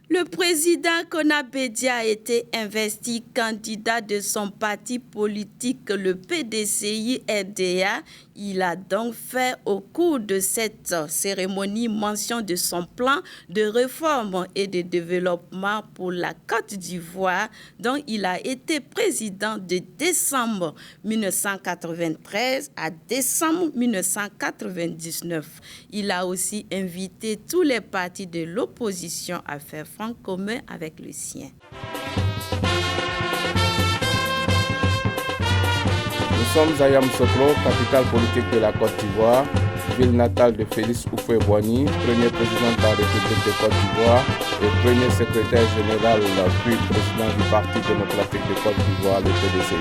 [SPEAKER 7] Le président Konabedi a été investi candidat de son parti politique, le PDCI-RDA. Il a donc fait au cours de cette cérémonie mention de son plan de réforme et de développement pour la Côte d'Ivoire, dont il a été président de décembre 1993 à décembre 1999. Il a aussi invité tous les partis de l'opposition à faire front commun avec le sien.
[SPEAKER 1] Nous sommes à Yamoussoukro, capitale politique de la Côte d'Ivoire, ville natale de Félix Houphouët-Boigny, premier président de la République de Côte d'Ivoire et premier secrétaire général puis président du Parti démocratique de Côte d'Ivoire, le PDCI.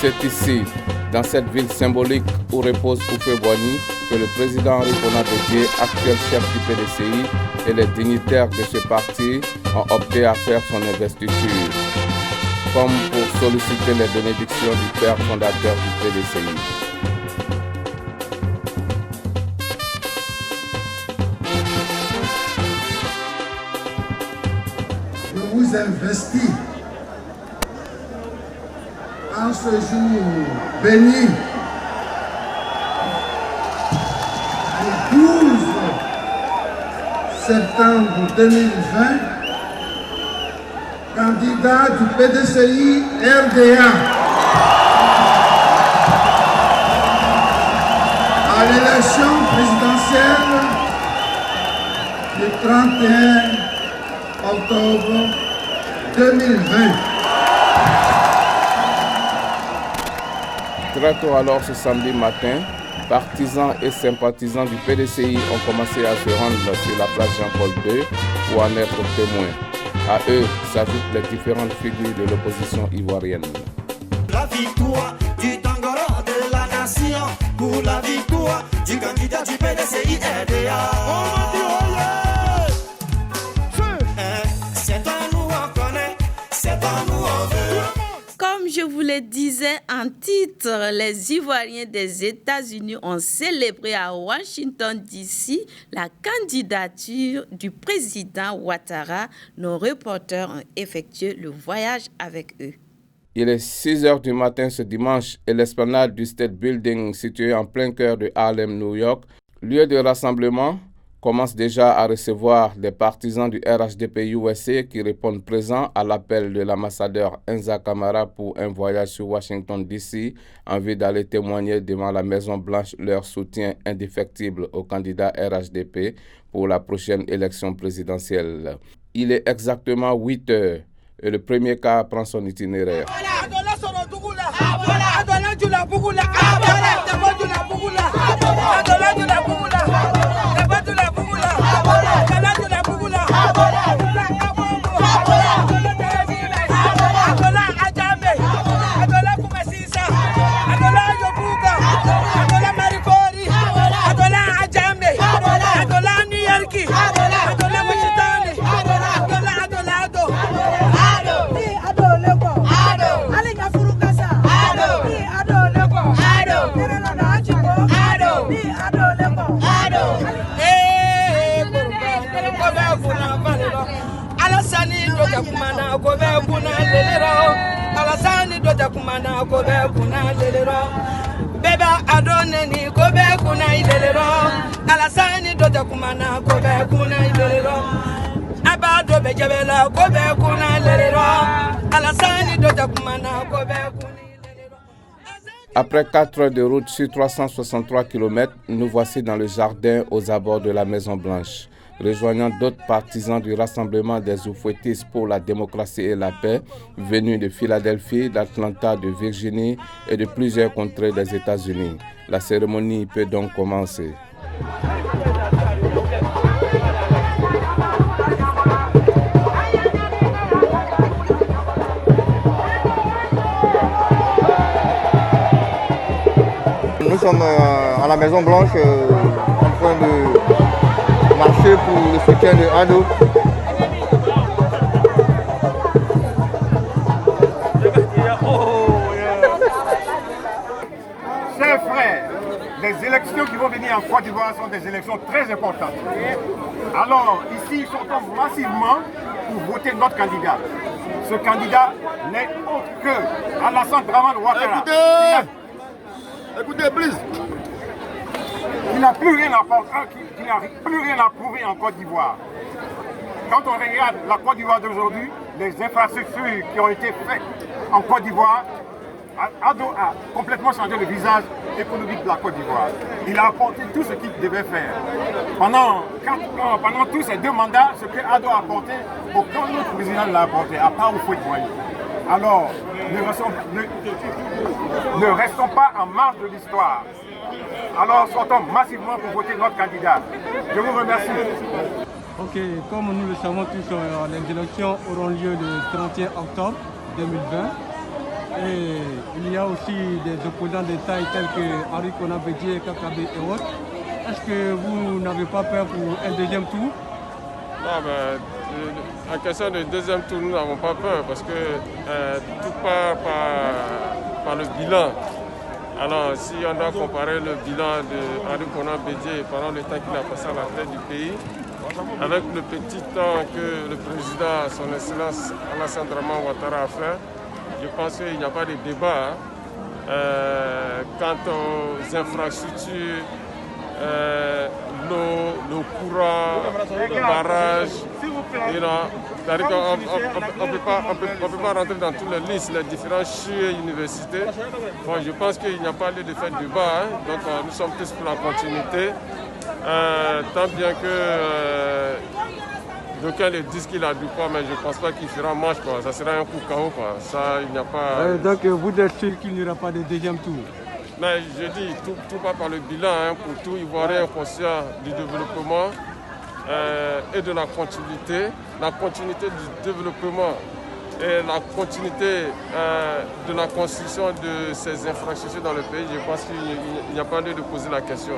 [SPEAKER 1] C'est ici, dans cette ville symbolique où repose Houphouët-Boigny, que le président Henri Konan-Bédié, actuel chef du PDCI, et les dignitaires de ce parti ont opté à faire son investiture, comme pour solliciter les bénédictions du père fondateur du PDCI.
[SPEAKER 21] Je vous investis en ce jour béni, le 12 septembre 2020, candidat du PDCI RDA à l'élection présidentielle du 31 octobre 2020.
[SPEAKER 1] Très tôt alors ce samedi matin, partisans et sympathisants du PDCI ont commencé à se rendre sur la place Jean-Paul II pour en être témoins. À eux s'ajoutent les différentes figures de l'opposition ivoirienne.
[SPEAKER 22] La victoire du Tangara de la nation, pour la victoire du candidat du PDCI RDA. C'est un nous on connaît, c'est un nous on veut.
[SPEAKER 7] Comme je vous le disais en titre, les Ivoiriens des États-Unis ont célébré à Washington, D.C. la candidature du président Ouattara. Nos reporters ont effectué le voyage avec eux.
[SPEAKER 1] Il est 6h du matin ce dimanche et l'esplanade du State Building, situé en plein cœur de Harlem, New York, lieu de rassemblement, commence déjà à recevoir des partisans du RHDP USA qui répondent présents à l'appel de l'ambassadeur Enza Camara pour un voyage sur Washington, D.C. en vue d'aller témoigner devant la Maison-Blanche leur soutien indéfectible au candidat RHDP pour la prochaine élection présidentielle. Il est exactement 8 heures et le premier car prend son itinéraire. Après 4 heures de route sur 363 km, nous voici dans le jardin aux abords de la Maison-Blanche, rejoignant d'autres partisans du Rassemblement des Oufouettistes pour la démocratie et la paix, venus de Philadelphie, d'Atlanta, de Virginie et de plusieurs contrées des États-Unis. La cérémonie peut donc commencer.
[SPEAKER 23] Nous sommes à la Maison-Blanche en train de marcher pour le soutien de Ado.
[SPEAKER 24] Chers frères, les élections qui vont venir en Côte d'Ivoire sont des élections très importantes. Alors, ici, ils sont massivement pour voter notre candidat. Ce candidat n'est autre que Alassane Dramane Ouattara. Écoutez, please. Il n'a plus rien à prouver en Côte d'Ivoire. Quand on regarde la Côte d'Ivoire d'aujourd'hui, les infrastructures qui ont été faites en Côte d'Ivoire, Ado a complètement changé le visage économique de la Côte d'Ivoire. Il a apporté tout ce qu'il devait faire. Pendant 4 ans, pendant tous ces 2 mandats, ce que Ado a apporté, aucun autre président ne l'a apporté, à part Houphouët-Boigny. Alors, ne restons pas en marge de l'histoire. Alors, sortons massivement pour voter notre candidat. Je vous remercie.
[SPEAKER 25] Ok, comme nous le savons tous, les élections auront lieu le 31 octobre 2020. Et il y a aussi des opposants de taille tels que Henri Konan Bédié, Kakabe et autres. Est-ce que vous n'avez pas peur pour un deuxième tour?
[SPEAKER 2] Non, mais en question de deuxième tour, nous n'avons pas peur parce que tout part par le bilan. Alors, si on doit comparer le bilan de Henri Konan Bédié pendant le temps qu'il a passé à la tête du pays, avec le petit temps que le président, son Excellence Alassane Draman Ouattara a fait, je pense qu'il n'y a pas de débat. Quant aux infrastructures, l'eau, le courant, le barrage, on ne peut pas rentrer dans toutes les listes, les différents CHU et universités. Bon, je pense qu'il n'y a pas lieu de faire débat, donc nous sommes tous pour la continuité. Tant bien que d'aucuns le disent qu'il a du poids, mais je ne pense pas qu'il fera marche, quoi. Ça sera un coup KO, quoi. Ça, il n'y a pas...
[SPEAKER 25] donc vous êtes sûr qu'il n'y aura pas de deuxième tour?
[SPEAKER 2] Mais je dis, tout part par le bilan, pour tout Ivoirien conscient du développement et de la continuité du développement et la continuité de la construction de ces infrastructures dans le pays. Je pense qu'il n'y a pas lieu de poser la question.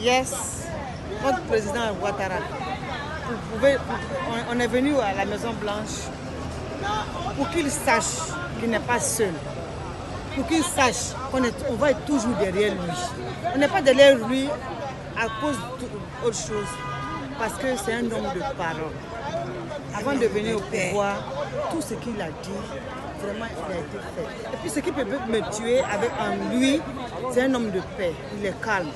[SPEAKER 3] Yes, notre président Ouattara, on est venu à la Maison Blanche pour qu'il sache qu'il n'est pas seul. Pour qu'il sache qu'on va être toujours derrière lui. On n'est pas derrière lui à cause d'autre chose, parce que c'est un homme de parole. Avant de venir au pouvoir, tout ce qu'il a dit, vraiment, il a été fait. Et puis ce qui peut me tuer avec lui, c'est un homme de paix. Il est calme.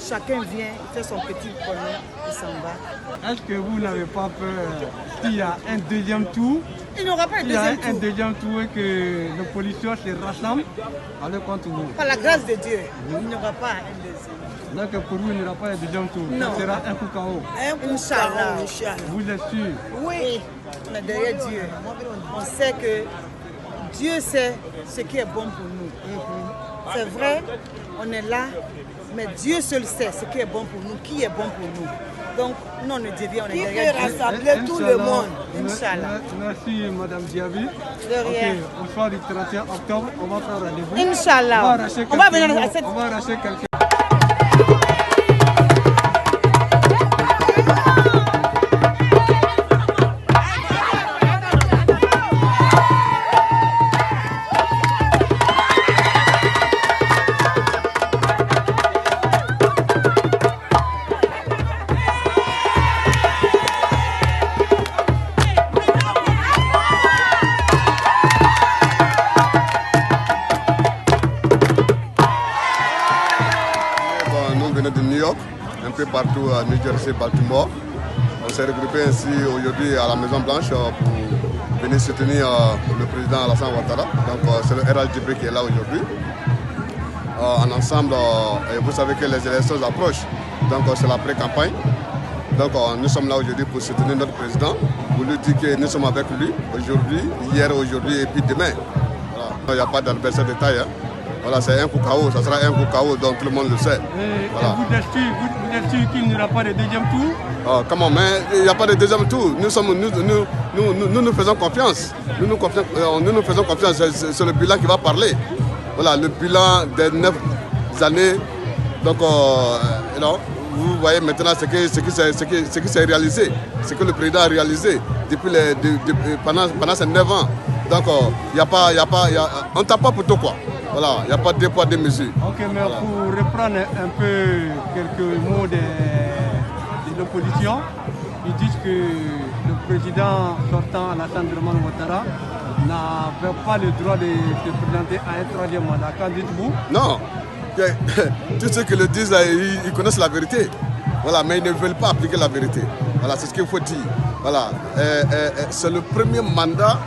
[SPEAKER 3] Chacun vient, il fait son petit bonheur, il s'en va.
[SPEAKER 25] Est-ce que vous n'avez pas peur qu'il y a un deuxième tour?
[SPEAKER 3] Il n'y aura pas un deuxième tour.
[SPEAKER 25] Il y a un deuxième tour et que les policiers se rassemblent avec contre vous.
[SPEAKER 3] Par la grâce de Dieu, il n'y aura pas un deuxième.
[SPEAKER 25] Donc pour vous, il n'y aura pas un deuxième tour.
[SPEAKER 3] Non.
[SPEAKER 25] Ça sera un coup KO.
[SPEAKER 3] Un coup Inch'Allah.
[SPEAKER 25] Vous êtes sûr?
[SPEAKER 3] Oui, on est derrière Dieu. On sait que Dieu sait ce qui est bon pour nous. C'est vrai, on est là, mais Dieu seul sait ce qui est bon pour nous, qui est bon pour nous. Donc, nous, on ne dit rien, on est derrière Dieu. Qui peut rassembler tout le monde, Inch'Allah.
[SPEAKER 25] Merci, Madame Diaby.
[SPEAKER 3] De rien.
[SPEAKER 25] Ok, au soir du 31 octobre, on va prendre rendez-vous.
[SPEAKER 3] Inch'Allah.
[SPEAKER 25] On va arracher quelqu'un.
[SPEAKER 4] Partout à New Jersey, Baltimore. On s'est regroupé ainsi aujourd'hui à la Maison Blanche pour venir soutenir le président Alassane Ouattara. Donc c'est le RHDP qui est là aujourd'hui. En ensemble, et vous savez que les élections approchent, donc c'est la pré-campagne. Donc nous sommes là aujourd'hui pour soutenir notre président, pour lui dire que nous sommes avec lui aujourd'hui, hier, aujourd'hui et puis demain. Voilà. Il n'y a pas d'adversaire de taille. Voilà, c'est un coup KO, ça sera un coup KO, donc tout le monde le sait.
[SPEAKER 25] Voilà. Et vous êtes sûr qu'il n'y aura pas de deuxième tour?
[SPEAKER 4] Comment? Mais il n'y a pas de deuxième tour. Nous faisons confiance. Nous faisons confiance. C'est le bilan qui va parler. Voilà, le bilan des 9 années. Donc, vous voyez maintenant ce qui s'est réalisé, ce que le président a réalisé pendant ces 9 ans. Donc, on ne tape pas pour tout, quoi. Voilà, il n'y a pas de poids, de mesures.
[SPEAKER 25] Ok, mais voilà. Pour reprendre un peu quelques mots de l'opposition, ils disent que le président sortant, Alassane Draman Ouattara, n'avait pas le droit de se présenter à un troisième mandat. Qu'en dites-vous?
[SPEAKER 4] Non, tous ceux qui le disent, ils connaissent la vérité. Voilà, mais ils ne veulent pas appliquer la vérité. Voilà, c'est ce qu'il faut dire. Voilà, c'est le premier mandat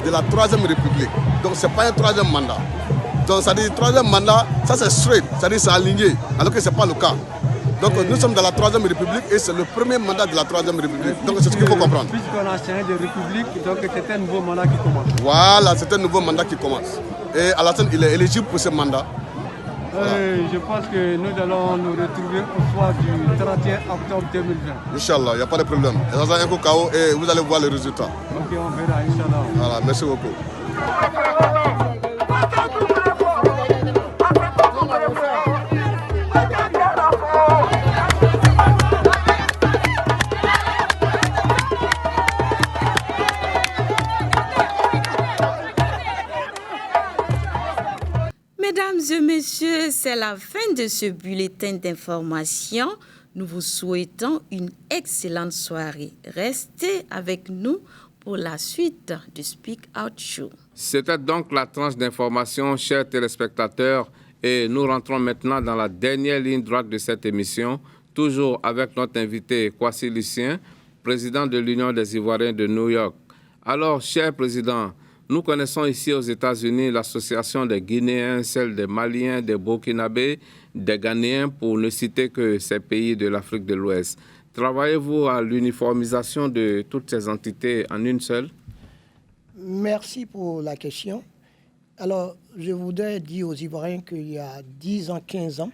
[SPEAKER 4] de la Troisième République. Donc ce n'est pas un troisième mandat. Donc ça dit troisième mandat, ça c'est straight, ça dit c'est aligné, alors que ce n'est pas le cas. Donc nous sommes dans la Troisième République et c'est le premier mandat de la Troisième République. Donc c'est ce qu'il faut comprendre.
[SPEAKER 25] Puisqu'on a changé de République, donc c'est un nouveau mandat qui commence.
[SPEAKER 4] Voilà, c'est un nouveau mandat qui commence. Et Alassane, il est éligible pour ce mandat.
[SPEAKER 25] Voilà. Je pense que nous allons nous retrouver au soir du 31 octobre 2020.
[SPEAKER 4] Inch'Allah, il n'y a pas de problème. Ça sera un coup KO et vous allez voir les résultats.
[SPEAKER 25] Ok, on verra, Inch'Allah.
[SPEAKER 4] Voilà, merci beaucoup.
[SPEAKER 7] messieurs, c'est la fin de ce bulletin d'information. Nous vous souhaitons une excellente soirée. Restez avec nous pour la suite du Speak Out Show.
[SPEAKER 1] C'était donc la tranche d'information, chers téléspectateurs, et nous rentrons maintenant dans la dernière ligne droite de cette émission, toujours avec notre invité Kwasi Lucien, président de l'Union des Ivoiriens de New York. Alors, cher président, nous connaissons ici aux États-Unis l'association des Guinéens, celle des Maliens, des Burkinabés, des Ghanéens, pour ne citer que ces pays de l'Afrique de l'Ouest. Travaillez-vous à l'uniformisation de toutes ces entités en une seule?
[SPEAKER 5] Merci pour la question. Alors, je voudrais dire aux Ivoiriens qu'il y a 10 ans, 15 ans,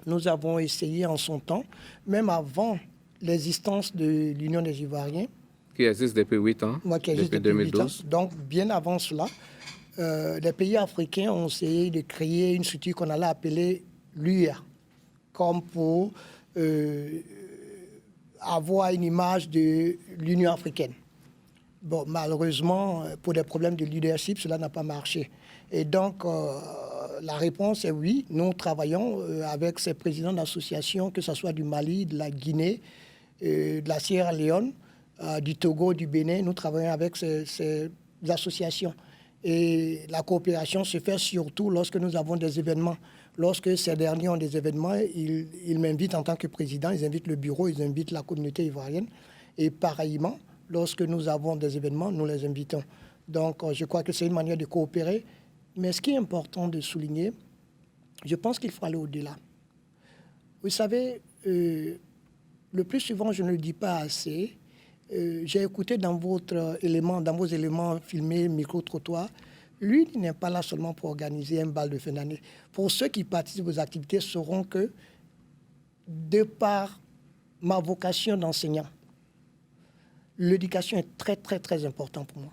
[SPEAKER 5] nous avons essayé en son temps, même avant l'existence de l'Union des Ivoiriens.
[SPEAKER 1] Qui existe depuis 8 ans,
[SPEAKER 5] Qui existe
[SPEAKER 1] depuis 2012.
[SPEAKER 5] 8 ans. Donc, bien avant cela, les pays africains ont essayé de créer une structure qu'on allait appeler l'UA, comme pour avoir une image de l'Union africaine. Bon, malheureusement, pour des problèmes de leadership, cela n'a pas marché. Et donc, la réponse est oui. Nous travaillons avec ces présidents d'associations, que ce soit du Mali, de la Guinée, de la Sierra Leone, du Togo, du Bénin. Nous travaillons avec ces associations. Et la coopération se fait surtout lorsque nous avons des événements. Lorsque ces derniers ont des événements, ils m'invitent en tant que président, ils invitent le bureau, ils invitent la communauté ivoirienne. Et pareillement, lorsque nous avons des événements, nous les invitons. Donc, je crois que c'est une manière de coopérer. Mais ce qui est important de souligner, je pense qu'il faut aller au-delà. Vous savez, le plus souvent, je ne le dis pas assez, j'ai écouté dans vos éléments filmés, micro-trottoirs, lui n'est pas là seulement pour organiser un bal de fin d'année. Pour ceux qui participent aux activités sauront que, de par ma vocation d'enseignant, l'éducation est très, très, très importante pour moi.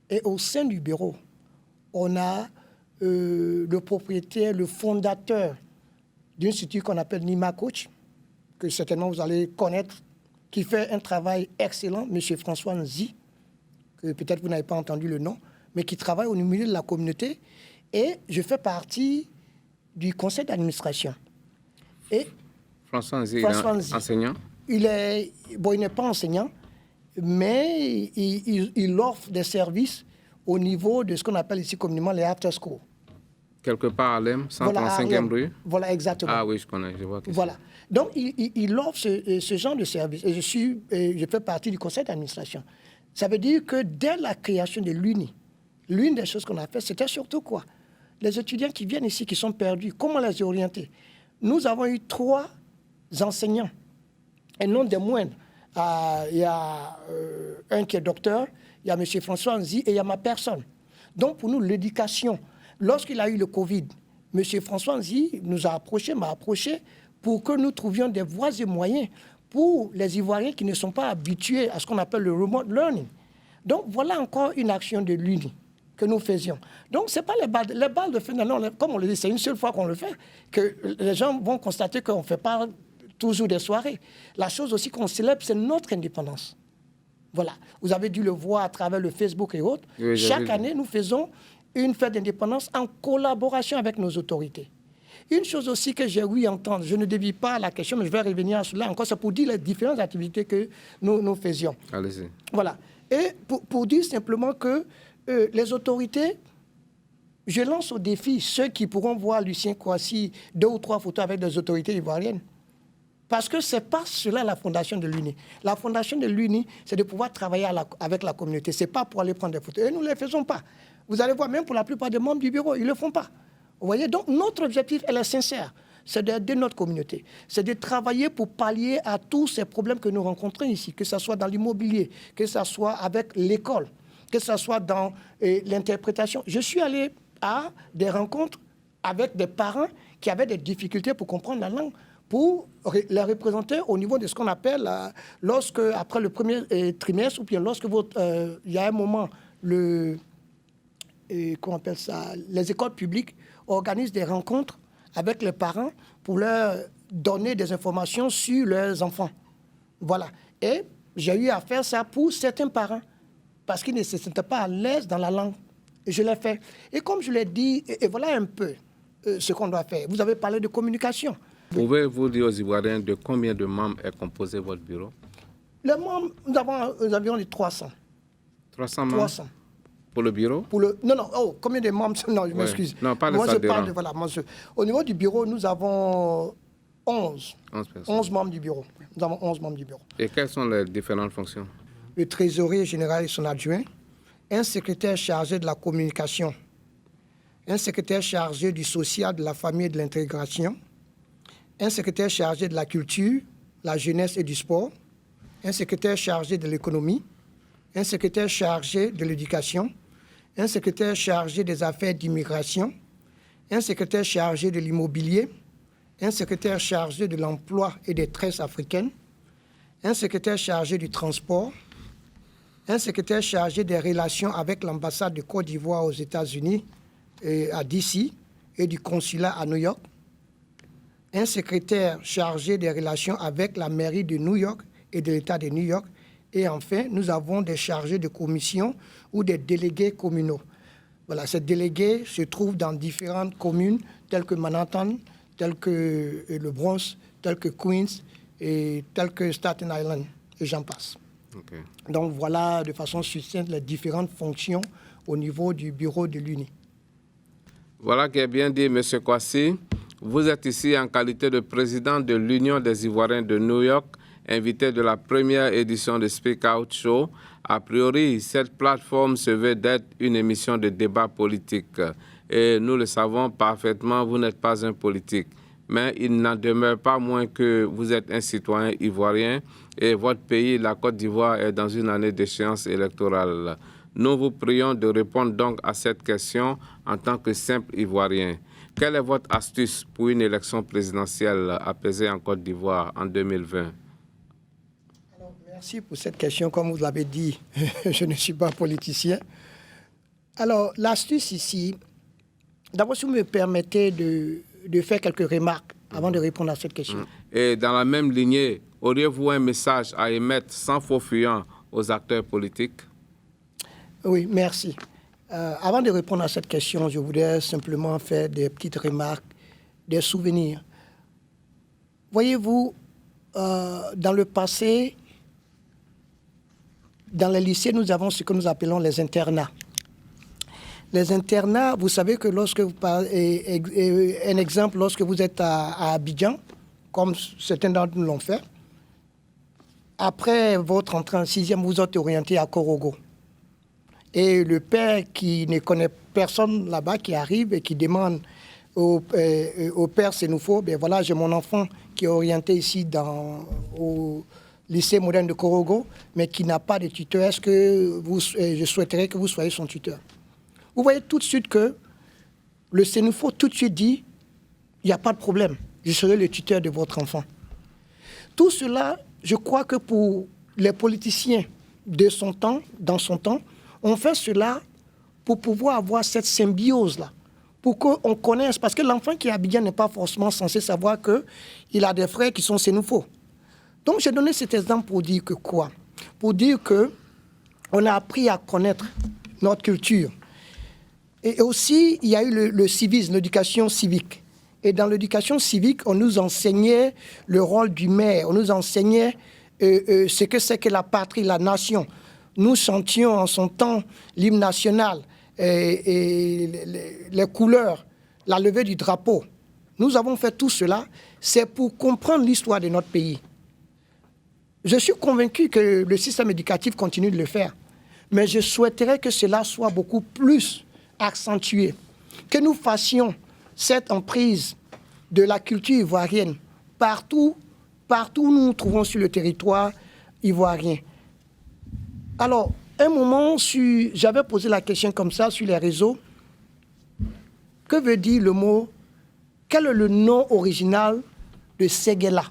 [SPEAKER 5] Et au sein du bureau, on a le propriétaire, le fondateur d'une structure qu'on appelle Nima Coach, que certainement vous allez connaître, qui fait un travail excellent, M. François Nzi, que peut-être vous n'avez pas entendu le nom, mais qui travaille au milieu de la communauté. Et je fais partie du conseil d'administration. Et
[SPEAKER 1] François Nzi est enseignant? Il
[SPEAKER 5] n'est pas enseignant, mais il offre des services au niveau de ce qu'on appelle ici communément les after school.
[SPEAKER 1] Quelque part à Harlem, 135e rue?
[SPEAKER 5] Voilà, exactement.
[SPEAKER 1] Ah oui, je connais, je vois.
[SPEAKER 5] Voilà. Donc, il offre ce genre de service. Et je fais partie du conseil d'administration. Ça veut dire que dès la création de l'UNI, l'une des choses qu'on a fait, c'était surtout quoi? Les étudiants qui viennent ici, qui sont perdus, comment les orienter? Nous avons eu 3 enseignants, et non des moindres. Il y a un qui est docteur, il y a M. François Nzi et il y a ma personne. Donc, pour nous, l'éducation, lorsqu'il a eu le Covid, M. François Nzi m'a approché pour que nous trouvions des voies et moyens pour les Ivoiriens qui ne sont pas habitués à ce qu'on appelle le remote learning. Donc, voilà encore une action de l'UNI que nous faisions. Donc, ce n'est pas les balles de fin d'année, comme on le dit, c'est une seule fois qu'on le fait, que les gens vont constater qu'on ne fait pas toujours des soirées. La chose aussi qu'on célèbre, c'est notre indépendance. Voilà. Vous avez dû le voir à travers le Facebook et autres. Oui, chaque année, nous faisons une fête d'indépendance en collaboration avec nos autorités. Une chose aussi que j'ai ouï entendre, je ne dévie pas la question, mais je vais revenir à cela encore, c'est pour dire les différentes activités que nous faisions.
[SPEAKER 1] Allez-y.
[SPEAKER 5] Voilà. Et pour dire simplement que les autorités, je lance au défi ceux qui pourront voir Lucien Kwasi 2 ou 3 photos avec des autorités ivoiriennes. Parce que ce n'est pas cela la fondation de l'UNI. La fondation de l'UNI, c'est de pouvoir travailler avec la communauté. Ce n'est pas pour aller prendre des photos. Et nous ne les faisons pas. Vous allez voir, même pour la plupart des membres du bureau, ils ne le font pas. Vous voyez, donc notre objectif, elle est sincère. C'est d'aider notre communauté. C'est de travailler pour pallier à tous ces problèmes que nous rencontrons ici, que ce soit dans l'immobilier, que ce soit avec l'école, que ce soit dans l'interprétation. Je suis allé à des rencontres avec des parents qui avaient des difficultés pour comprendre la langue, pour les représenter au niveau de ce qu'on appelle, lorsque, après le premier trimestre, ou bien lorsque il y a un moment, qu'on appelle ça, les écoles publiques organisent des rencontres avec les parents pour leur donner des informations sur leurs enfants. Voilà. Et j'ai eu à faire ça pour certains parents, parce qu'ils ne se sentaient pas à l'aise dans la langue. Et je l'ai fait. Et comme je l'ai dit, et voilà un peu, ce qu'on doit faire. Vous avez parlé de communication.
[SPEAKER 1] Pouvez-vous dire aux Ivoiriens de combien de membres est composé votre bureau?
[SPEAKER 5] Les membres, nous avons environ les 300.
[SPEAKER 1] 300 membres
[SPEAKER 5] 300.
[SPEAKER 1] Pour le bureau?
[SPEAKER 5] Non, combien de membres? Non, je m'excuse.
[SPEAKER 1] Non, pas
[SPEAKER 5] moi,
[SPEAKER 1] les
[SPEAKER 5] je parle de, voilà, au niveau du bureau, nous avons 11 membres du bureau. Nous avons 11 membres du bureau.
[SPEAKER 1] Et quelles sont les différentes fonctions?
[SPEAKER 5] Le trésorier général et son adjoint, un secrétaire chargé de la communication, un secrétaire chargé du social, de la famille et de l'intégration, un secrétaire chargé de la culture, la jeunesse et du sport, un secrétaire chargé de l'économie, un secrétaire chargé de l'éducation, un secrétaire chargé des affaires d'immigration, un secrétaire chargé de l'immobilier, un secrétaire chargé de l'emploi et des tresses africaines, un secrétaire chargé du transport, un secrétaire chargé des relations avec l'ambassade de Côte d'Ivoire aux États-Unis, à DC, et du consulat à New York, un secrétaire chargé des relations avec la mairie de New York et de l'État de New York, et enfin, nous avons des chargés de commission ou des délégués communaux. Voilà, ces délégués se trouvent dans différentes communes, telles que Manhattan, telles que le Bronx, telles que Queens, et telles que Staten Island, et j'en passe. Okay. Donc voilà de façon succincte les différentes fonctions au niveau du bureau de l'UNI.
[SPEAKER 1] Voilà qui est bien dit, M. Kwasi. Vous êtes ici en qualité de président de l'Union des Ivoiriens de New York, invité de la première édition de Speak Out Show. A priori, cette plateforme se veut d'être une émission de débat politique. Et nous le savons parfaitement, vous n'êtes pas un politique. Mais il n'en demeure pas moins que vous êtes un citoyen ivoirien et votre pays, la Côte d'Ivoire, est dans une année d'échéance électorale. Nous vous prions de répondre donc à cette question en tant que simple Ivoirien. Quelle est votre astuce pour une élection présidentielle apaisée en Côte d'Ivoire en 2020?
[SPEAKER 5] Alors, merci pour cette question. Comme vous l'avez dit, je ne suis pas politicien. Alors, l'astuce ici, d'abord, si vous me permettez de faire quelques remarques avant de répondre à cette question.
[SPEAKER 1] Et dans la même lignée, auriez-vous un message à émettre sans faux fuyant aux acteurs politiques?
[SPEAKER 5] Oui, merci. Avant de répondre à cette question, je voudrais simplement faire des petites remarques, des souvenirs. Voyez-vous, dans le passé, dans les lycées, nous avons ce que nous appelons les internats. Les internats, vous savez que lorsque vous parlez, un exemple, lorsque vous êtes à Abidjan, comme certains d'entre nous l'ont fait, après votre entrée en 6e, vous êtes orienté à Korogo. Et le père qui ne connaît personne là-bas, qui arrive et qui demande au père Sénoufo, ben voilà, j'ai mon enfant qui est orienté ici au lycée moderne de Korogo, mais qui n'a pas de tuteur. Est-ce que je souhaiterais que vous soyez son tuteur? Vous voyez tout de suite que le Sénoufo tout de suite dit, il n'y a pas de problème, je serai le tuteur de votre enfant. Tout cela, je crois que pour les politiciens de son temps, dans son temps, on fait cela pour pouvoir avoir cette symbiose-là, pour qu'on connaisse, parce que l'enfant qui est à Abidjan n'est pas forcément censé savoir qu'il a des frères qui sont Sénoufo. Donc j'ai donné cet exemple pour dire que quoi? Pour dire qu'on a appris à connaître notre culture. Et aussi, il y a eu le civisme, l'éducation civique. Et dans l'éducation civique, on nous enseignait le rôle du maire, on nous enseignait ce que c'est que la patrie, la nation. Nous chantions en son temps l'hymne national, et les couleurs, la levée du drapeau. Nous avons fait tout cela, c'est pour comprendre l'histoire de notre pays. Je suis convaincu que le système éducatif continue de le faire, mais je souhaiterais que cela soit beaucoup plus accentué, que nous fassions cette emprise de la culture ivoirienne partout où nous nous trouvons sur le territoire ivoirien. Alors, un moment, j'avais posé la question comme ça sur les réseaux. Que veut dire le mot? Quel est le nom original de Séguéla?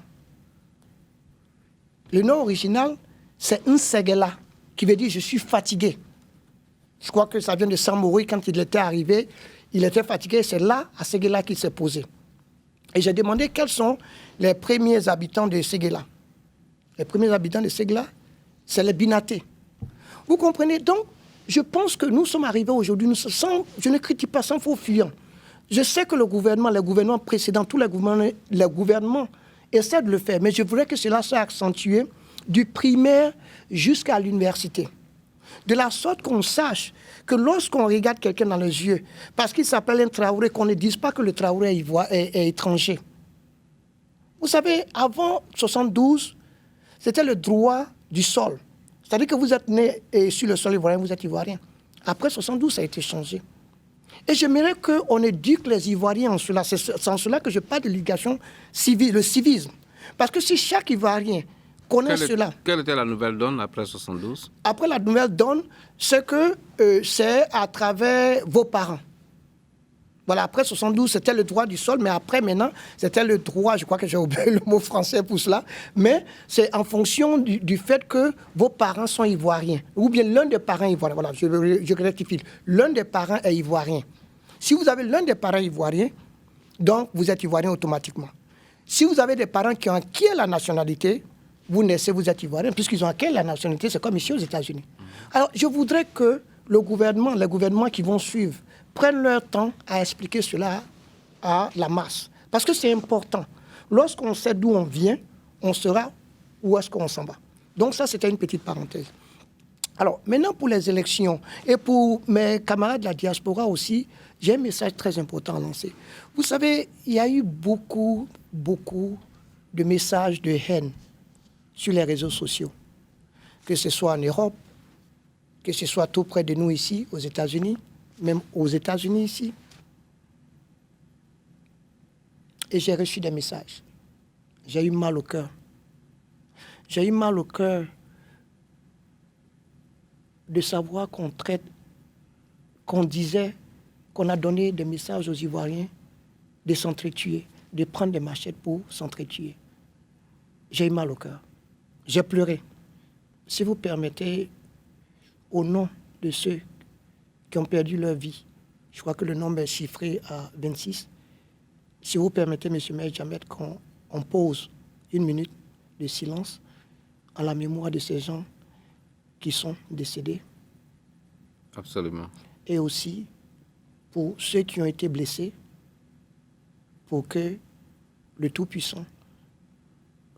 [SPEAKER 5] Le nom original, c'est Nséguéla, qui veut dire « je suis fatigué ». Je crois que ça vient de Samori, quand il était arrivé, il était fatigué, c'est là, à Séguéla, qu'il s'est posé. Et j'ai demandé quels sont les premiers habitants de Séguéla. Les premiers habitants de Séguéla, c'est les Binatés. Vous comprenez? Donc, je pense que nous sommes arrivés aujourd'hui, je ne critique pas sans faux fuyant. Je sais que les gouvernements précédents, tous les gouvernements essaient de le faire, mais je voudrais que cela soit accentué du primaire jusqu'à l'université. De la sorte qu'on sache que lorsqu'on regarde quelqu'un dans les yeux, parce qu'il s'appelle un Traoré, qu'on ne dise pas que le Traoré est étranger. Vous savez, avant 72, c'était le droit du sol. C'est-à-dire que vous êtes né sur le sol ivoirien, vous êtes ivoirien. Après 72, ça a été changé. Et j'aimerais qu'on éduque les Ivoiriens en cela. C'est en cela que je parle de l'éducation civile, le civisme. Parce que si chaque Ivoirien connaît cela...
[SPEAKER 1] Quelle était la nouvelle donne après 72?
[SPEAKER 5] Après la nouvelle donne, c'est que c'est à travers vos parents. Voilà, après 72, c'était le droit du sol, mais après, maintenant, c'était le droit, je crois que j'ai oublié le mot français pour cela, mais c'est en fonction du fait que vos parents sont ivoiriens, ou bien l'un des parents ivoiriens. Voilà, je rectifie. L'un des parents est ivoirien. Si vous avez l'un des parents ivoiriens, donc vous êtes ivoirien automatiquement. Si vous avez des parents qui ont acquis la nationalité, vous naissez, vous êtes ivoirien, puisqu'ils ont acquis la nationalité, c'est comme ici aux États-Unis. Alors, je voudrais que les gouvernements qui vont suivre, prennent leur temps à expliquer cela à la masse. Parce que c'est important. Lorsqu'on sait d'où on vient, on saura où est-ce qu'on s'en va. Donc ça, c'était une petite parenthèse. Alors, maintenant pour les élections, et pour mes camarades de la diaspora aussi, j'ai un message très important à lancer. Vous savez, il y a eu beaucoup de messages de haine sur les réseaux sociaux. Que ce soit en Europe, que ce soit tout près de nous ici, aux États-Unis, même aux États-Unis ici. Et j'ai reçu des messages. J'ai eu mal au cœur. J'ai eu mal au cœur de savoir qu'on disait, qu'on a donné des messages aux Ivoiriens de s'entretuer, de prendre des machettes pour s'entretuer. J'ai eu mal au cœur. J'ai pleuré. Si vous permettez, au nom de ceux qui ont perdu leur vie. Je crois que le nombre est chiffré à 26. Si vous permettez, M. Maï Djamet, qu'on pose 1 minute de silence en la mémoire de ces gens qui sont décédés.
[SPEAKER 1] Absolument.
[SPEAKER 5] Et aussi pour ceux qui ont été blessés, pour que le Tout-Puissant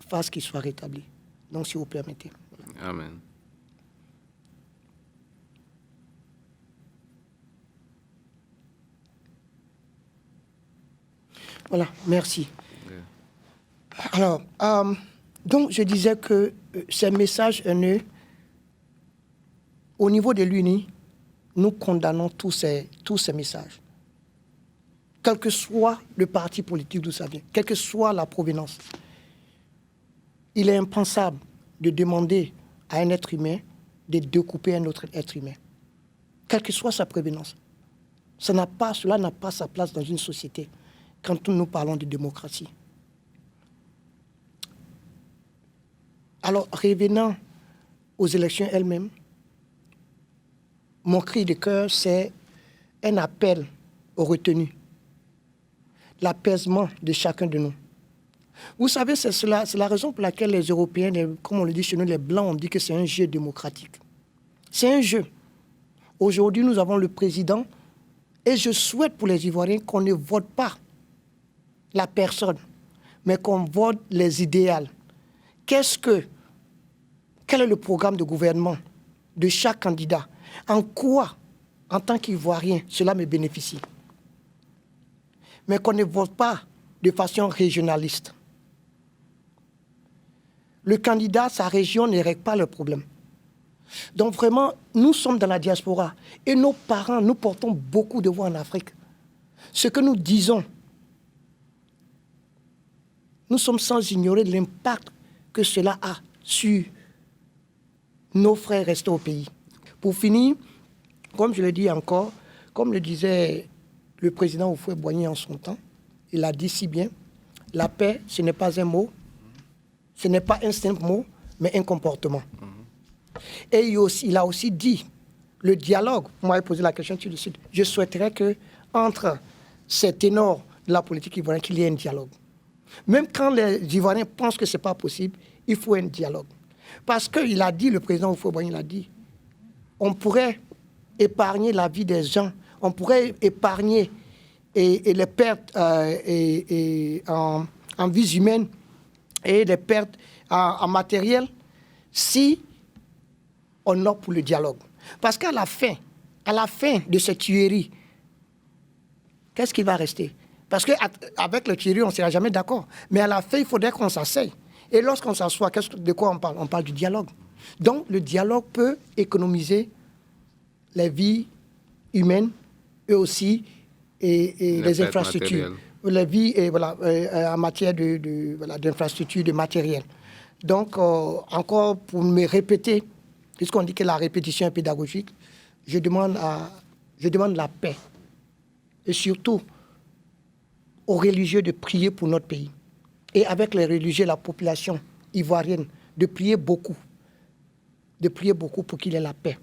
[SPEAKER 5] fasse qu'ils soient rétablis. Donc, si vous permettez.
[SPEAKER 1] Amen.
[SPEAKER 5] Voilà, merci. Alors, donc je disais que ces messages haineux, au niveau de l'UNI, nous condamnons tous ces messages. Quel que soit le parti politique d'où ça vient, quelle que soit la provenance. Il est impensable de demander à un être humain de découper un autre être humain. Quelle que soit sa provenance. Cela n'a pas sa place dans une société. Quand nous parlons de démocratie. Alors, revenant aux élections elles-mêmes, mon cri de cœur, c'est un appel aux retenus, l'apaisement de chacun de nous. Vous savez, c'est la raison pour laquelle les Européens, comme on le dit chez nous, les Blancs, on dit que c'est un jeu démocratique. C'est un jeu. Aujourd'hui, nous avons le président, et je souhaite pour les Ivoiriens qu'on ne vote pas la personne, mais qu'on vote les idéaux. Quel est le programme de gouvernement de chaque candidat? En quoi, en tant qu'Ivoirien, cela me bénéficie? Mais qu'on ne vote pas de façon régionaliste. Le candidat, sa région ne règle pas le problème. Donc vraiment, nous sommes dans la diaspora et nos parents, nous portons beaucoup de voix en Afrique. Ce que nous disons, nous sommes sans ignorer l'impact que cela a sur nos frères restés au pays. Pour finir, comme je le dis encore, comme le disait le président Houphouët-Boigny en son temps, il a dit si bien, la paix, ce n'est pas un mot, ce n'est pas un simple mot, mais un comportement. Et il a aussi dit, le dialogue, vous m'avez posé la question tout de suite, je souhaiterais qu'entre ces ténors de la politique ivoirienne, qu'il y ait un dialogue. Même quand les Ivoiriens pensent que ce n'est pas possible, il faut un dialogue. Parce qu'il a dit, le président Houphouët-Boigny l'a dit, on pourrait épargner la vie des gens, on pourrait épargner et les pertes en vies humaines et les pertes en matériel si on opte pour le dialogue. Parce qu'à la fin de cette tuerie, qu'est-ce qui va rester? Parce qu'avec le tuerie, on ne sera jamais d'accord. Mais à la fin, il faudrait qu'on s'asseye. Et lorsqu'on s'assoit, de quoi on parle? On parle du dialogue. Donc, le dialogue peut économiser les vies humaines et aussi les infrastructures. Les vies en matière d'infrastructures, de matériel. Donc, encore pour me répéter, puisqu'on dit que la répétition est pédagogique, je demande la paix. Et surtout, aux religieux de prier pour notre pays. Et avec les religieux, la population ivoirienne, de prier beaucoup pour qu'il y ait la paix.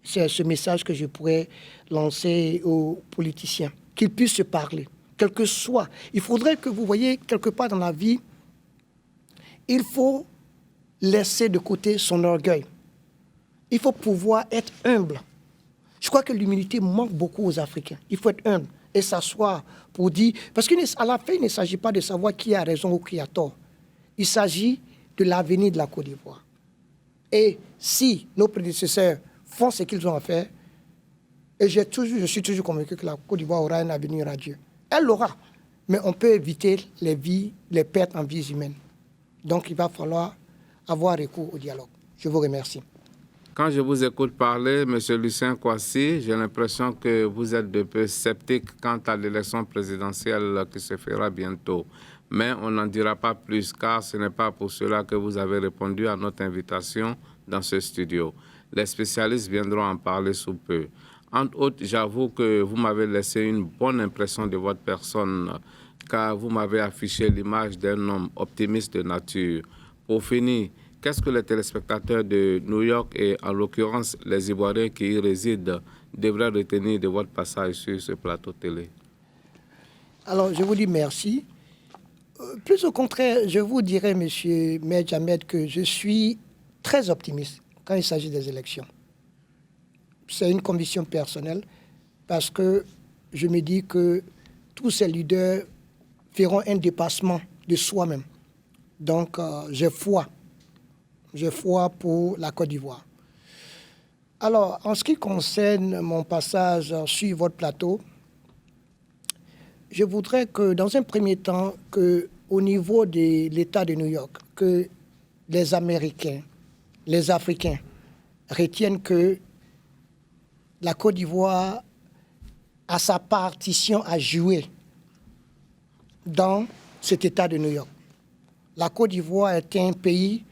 [SPEAKER 5] C'est ce message que je pourrais lancer aux politiciens, qu'ils puissent se parler, quel que soit. Il faudrait que vous voyez, quelque part dans la vie, il faut laisser de côté son orgueil. Il faut pouvoir être humble. Je crois que l'humilité manque beaucoup aux Africains. Il faut être humble et s'asseoir pour dire... Parce qu'à la fin, il ne s'agit pas de savoir qui a raison ou qui a tort. Il s'agit de l'avenir de la Côte d'Ivoire. Et si nos prédécesseurs font ce qu'ils ont à faire, et je suis toujours convaincu que la Côte d'Ivoire aura un avenir radieux. Elle l'aura, mais on peut éviter les pertes en vies humaines. Donc il va falloir avoir recours au dialogue. Je vous remercie.
[SPEAKER 1] Quand je vous écoute parler, M. Lucien Kouassi, j'ai l'impression que vous êtes un peu sceptique quant à l'élection présidentielle qui se fera bientôt. Mais on n'en dira pas plus, car ce n'est pas pour cela que vous avez répondu à notre invitation dans ce studio. Les spécialistes viendront en parler sous peu. Entre autres, j'avoue que vous m'avez laissé une bonne impression de votre personne, car vous m'avez affiché l'image d'un homme optimiste de nature. Pour finir, qu'est-ce que les téléspectateurs de New York et en l'occurrence les Ivoiriens qui y résident devraient retenir de votre passage sur ce plateau télé?
[SPEAKER 5] Alors, je vous dis merci. Plus au contraire, je vous dirais, M. Medj Ahmed, que je suis très optimiste quand il s'agit des élections. C'est une conviction personnelle parce que je me dis que tous ces leaders feront un dépassement de soi-même. Donc, j'ai foi. J'ai foi pour la Côte d'Ivoire. Alors, en ce qui concerne mon passage sur votre plateau, je voudrais que, dans un premier temps, qu'au niveau de l'État de New York, que les Américains, les Africains retiennent que la Côte d'Ivoire a sa partition à jouer dans cet État de New York. La Côte d'Ivoire est un pays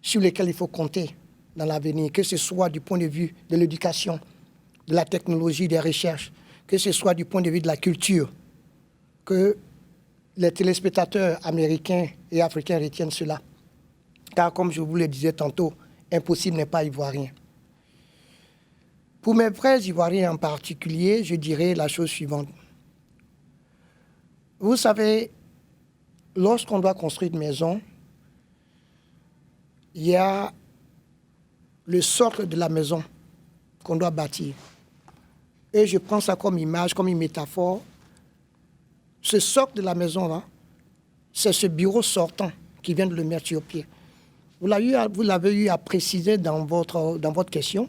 [SPEAKER 5] sur lequel il faut compter dans l'avenir, que ce soit du point de vue de l'éducation, de la technologie, des recherches, que ce soit du point de vue de la culture, que les téléspectateurs américains et africains retiennent cela. Car comme je vous le disais tantôt, impossible n'est pas ivoirien. Pour mes vrais Ivoiriens en particulier, je dirais la chose suivante. Vous savez, lorsqu'on doit construire une maison, il y a le socle de la maison qu'on doit bâtir. Et je prends ça comme image, comme une métaphore. Ce socle de la maison-là, c'est ce bureau sortant qui vient de le mettre sur pied. Vous l'avez eu à préciser dans votre question.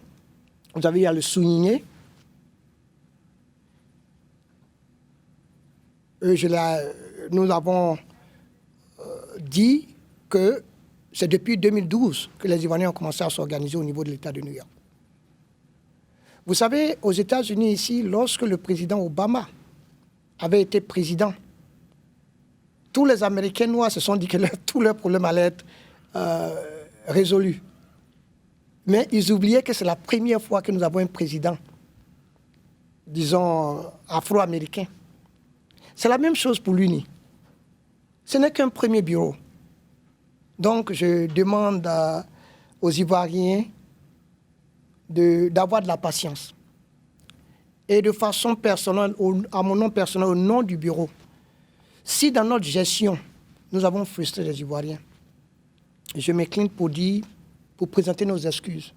[SPEAKER 5] Vous avez eu à le souligner. Nous avons dit que c'est depuis 2012 que les Ivoiriens ont commencé à s'organiser au niveau de l'État de New York. Vous savez, aux États-Unis ici, lorsque le président Obama avait été président, tous les Américains noirs se sont dit que tous leurs problèmes allaient être résolus. Mais ils oubliaient que c'est la première fois que nous avons un président, disons, afro-américain. C'est la même chose pour l'UNI. Ce n'est qu'un premier bureau. Donc, je demande aux Ivoiriens d'avoir de la patience. Et de façon personnelle, à mon nom personnel, au nom du bureau, si dans notre gestion, nous avons frustré les Ivoiriens, je m'incline pour présenter nos excuses.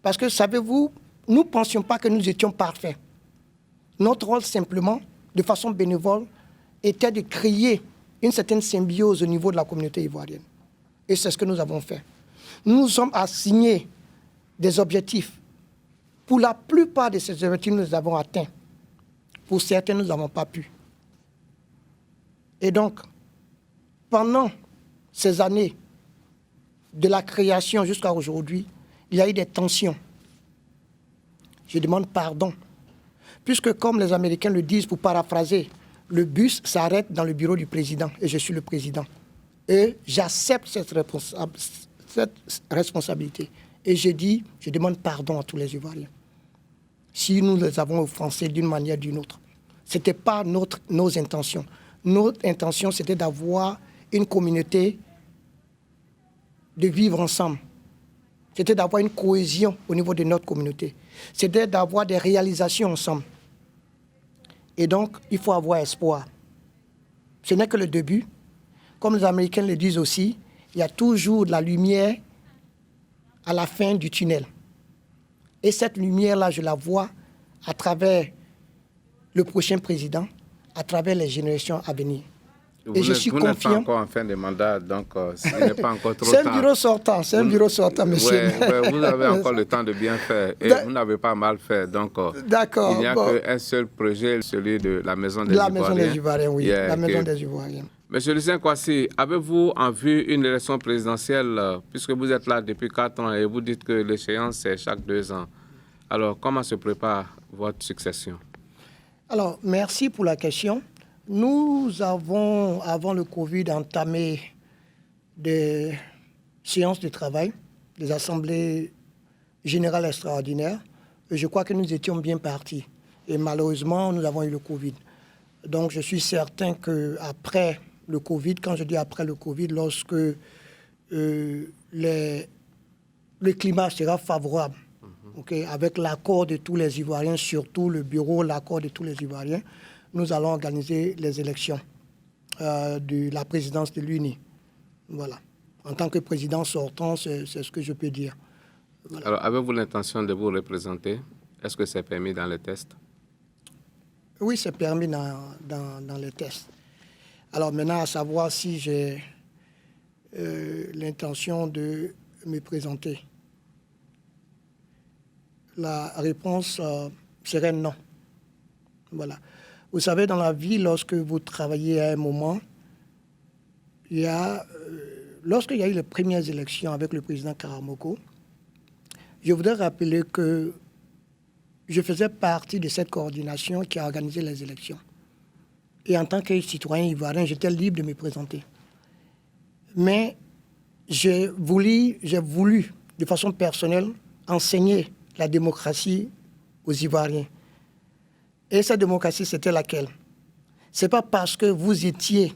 [SPEAKER 5] Parce que, savez-vous, nous ne pensions pas que nous étions parfaits. Notre rôle, simplement, de façon bénévole, était de créer une certaine symbiose au niveau de la communauté ivoirienne. Et c'est ce que nous avons fait. Nous nous sommes assignés des objectifs. Pour la plupart de ces objectifs, nous les avons atteints. Pour certains, nous n'avons pas pu. Et donc, pendant ces années, de la création jusqu'à aujourd'hui, il y a eu des tensions. Je demande pardon. Puisque, comme les Américains le disent, pour paraphraser, le bus s'arrête dans le bureau du président et je suis le président. Et j'accepte cette responsabilité. Et je demande pardon à tous les Ivoiriens. Si nous les avons offensés d'une manière ou d'une autre. Ce n'était pas nos intentions. Notre intention, c'était d'avoir une communauté, de vivre ensemble. C'était d'avoir une cohésion au niveau de notre communauté. C'était d'avoir des réalisations ensemble. Et donc, il faut avoir espoir. Ce n'est que le début. Comme les Américains le disent aussi, il y a toujours de la lumière à la fin du tunnel. Et cette lumière-là, je la vois à travers le prochain président, à travers les générations à venir. Et je suis confiant. Vous n'êtes
[SPEAKER 1] pas encore en fin de mandat, donc ce n'est pas encore trop tard.
[SPEAKER 5] C'est un bureau sortant, monsieur.
[SPEAKER 1] Ouais, vous avez encore le temps de bien faire et vous n'avez pas mal fait. Donc, il n'y a qu'un seul projet, celui de la Maison des Ivoiriens.
[SPEAKER 5] La Maison des Ivoiriens, oui. La Maison des Ivoiriens.
[SPEAKER 1] Monsieur Lucien Kouassi, avez-vous en vue une élection présidentielle, puisque vous êtes là depuis 4 ans et vous dites que l'échéance, c'est chaque 2 ans. Alors, comment se prépare votre succession?
[SPEAKER 5] Alors, merci pour la question. Nous avons, avant le Covid, entamé des séances de travail, des assemblées générales extraordinaires. Et je crois que nous étions bien partis. Et malheureusement, nous avons eu le Covid. Donc, je suis certain qu'après le Covid, quand je dis après le Covid, lorsque le climat sera favorable, avec l'accord de tous les Ivoiriens, surtout le bureau, l'accord de tous les Ivoiriens, nous allons organiser les élections de la présidence de l'UNI. Voilà. En tant que président sortant, c'est ce que je peux dire. Voilà.
[SPEAKER 1] Alors, avez-vous l'intention de vous représenter? Est-ce que c'est permis dans les tests?
[SPEAKER 5] Oui, c'est permis dans les tests. Alors maintenant, à savoir si j'ai l'intention de me présenter. La réponse serait non. Voilà. Vous savez, dans la vie, lorsque vous travaillez à un moment, lorsqu'il y a eu les premières élections avec le président Karamoko, je voudrais rappeler que je faisais partie de cette coordination qui a organisé les élections. Et en tant que citoyen ivoirien, j'étais libre de me présenter. Mais j'ai voulu, de façon personnelle, enseigner la démocratie aux Ivoiriens. Et cette démocratie, c'était laquelle? Ce n'est pas parce que vous étiez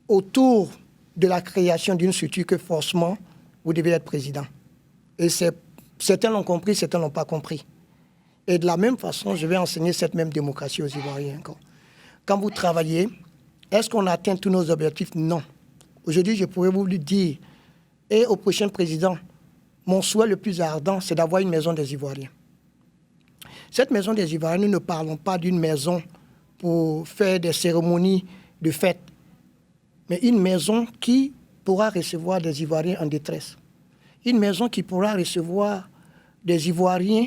[SPEAKER 5] autour de la création d'une structure que forcément, vous devez être président. Et certains l'ont compris, certains ne l'ont pas compris. Et de la même façon, je vais enseigner cette même démocratie aux Ivoiriens. Quand vous travaillez, est-ce qu'on atteint tous nos objectifs? Non. Aujourd'hui, je pourrais vous le dire. Et au prochain président, mon souhait le plus ardent, c'est d'avoir une maison des Ivoiriens. Cette maison des Ivoiriens, nous ne parlons pas d'une maison pour faire des cérémonies de fête, mais une maison qui pourra recevoir des Ivoiriens en détresse. Une maison qui pourra recevoir des Ivoiriens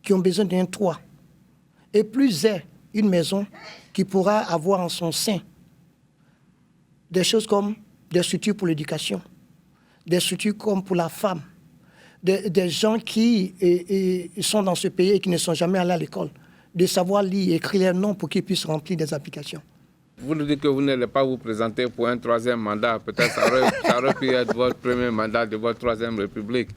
[SPEAKER 5] qui ont besoin d'un toit. Et plus est une maison qui pourra avoir en son sein des choses comme des structures pour l'éducation, des structures comme pour la femme, des gens qui sont dans ce pays et qui ne sont jamais allés à l'école, de savoir lire et écrire leur nom pour qu'ils puissent remplir des applications.
[SPEAKER 1] Vous nous dites que vous n'allez pas vous présenter pour un 3e mandat. Peut-être ça aurait pu être votre premier mandat de votre 3e République.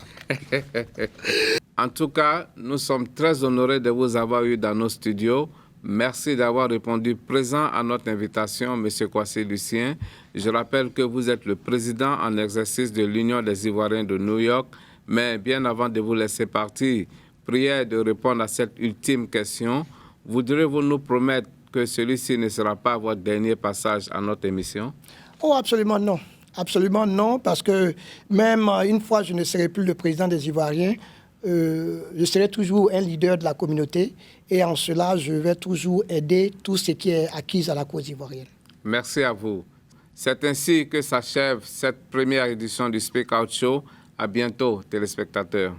[SPEAKER 1] En tout cas, nous sommes très honorés de vous avoir eu dans nos studios. Merci d'avoir répondu présent à notre invitation, M. Kouassi Lucien. Je rappelle que vous êtes le président en exercice de l'Union des Ivoiriens de New York. Mais bien avant de vous laisser partir, prière de répondre à cette ultime question. Voudrez-vous nous promettre que celui-ci ne sera pas votre dernier passage à notre émission?
[SPEAKER 5] Oh, absolument non. Absolument non, parce que même une fois je ne serai plus le président des Ivoiriens, je serai toujours un leader de la communauté et en cela, je vais toujours aider tout ce qui est acquis à la cause ivoirienne.
[SPEAKER 1] Merci à vous. C'est ainsi que s'achève cette première édition du Speak Out Show. À bientôt, téléspectateurs.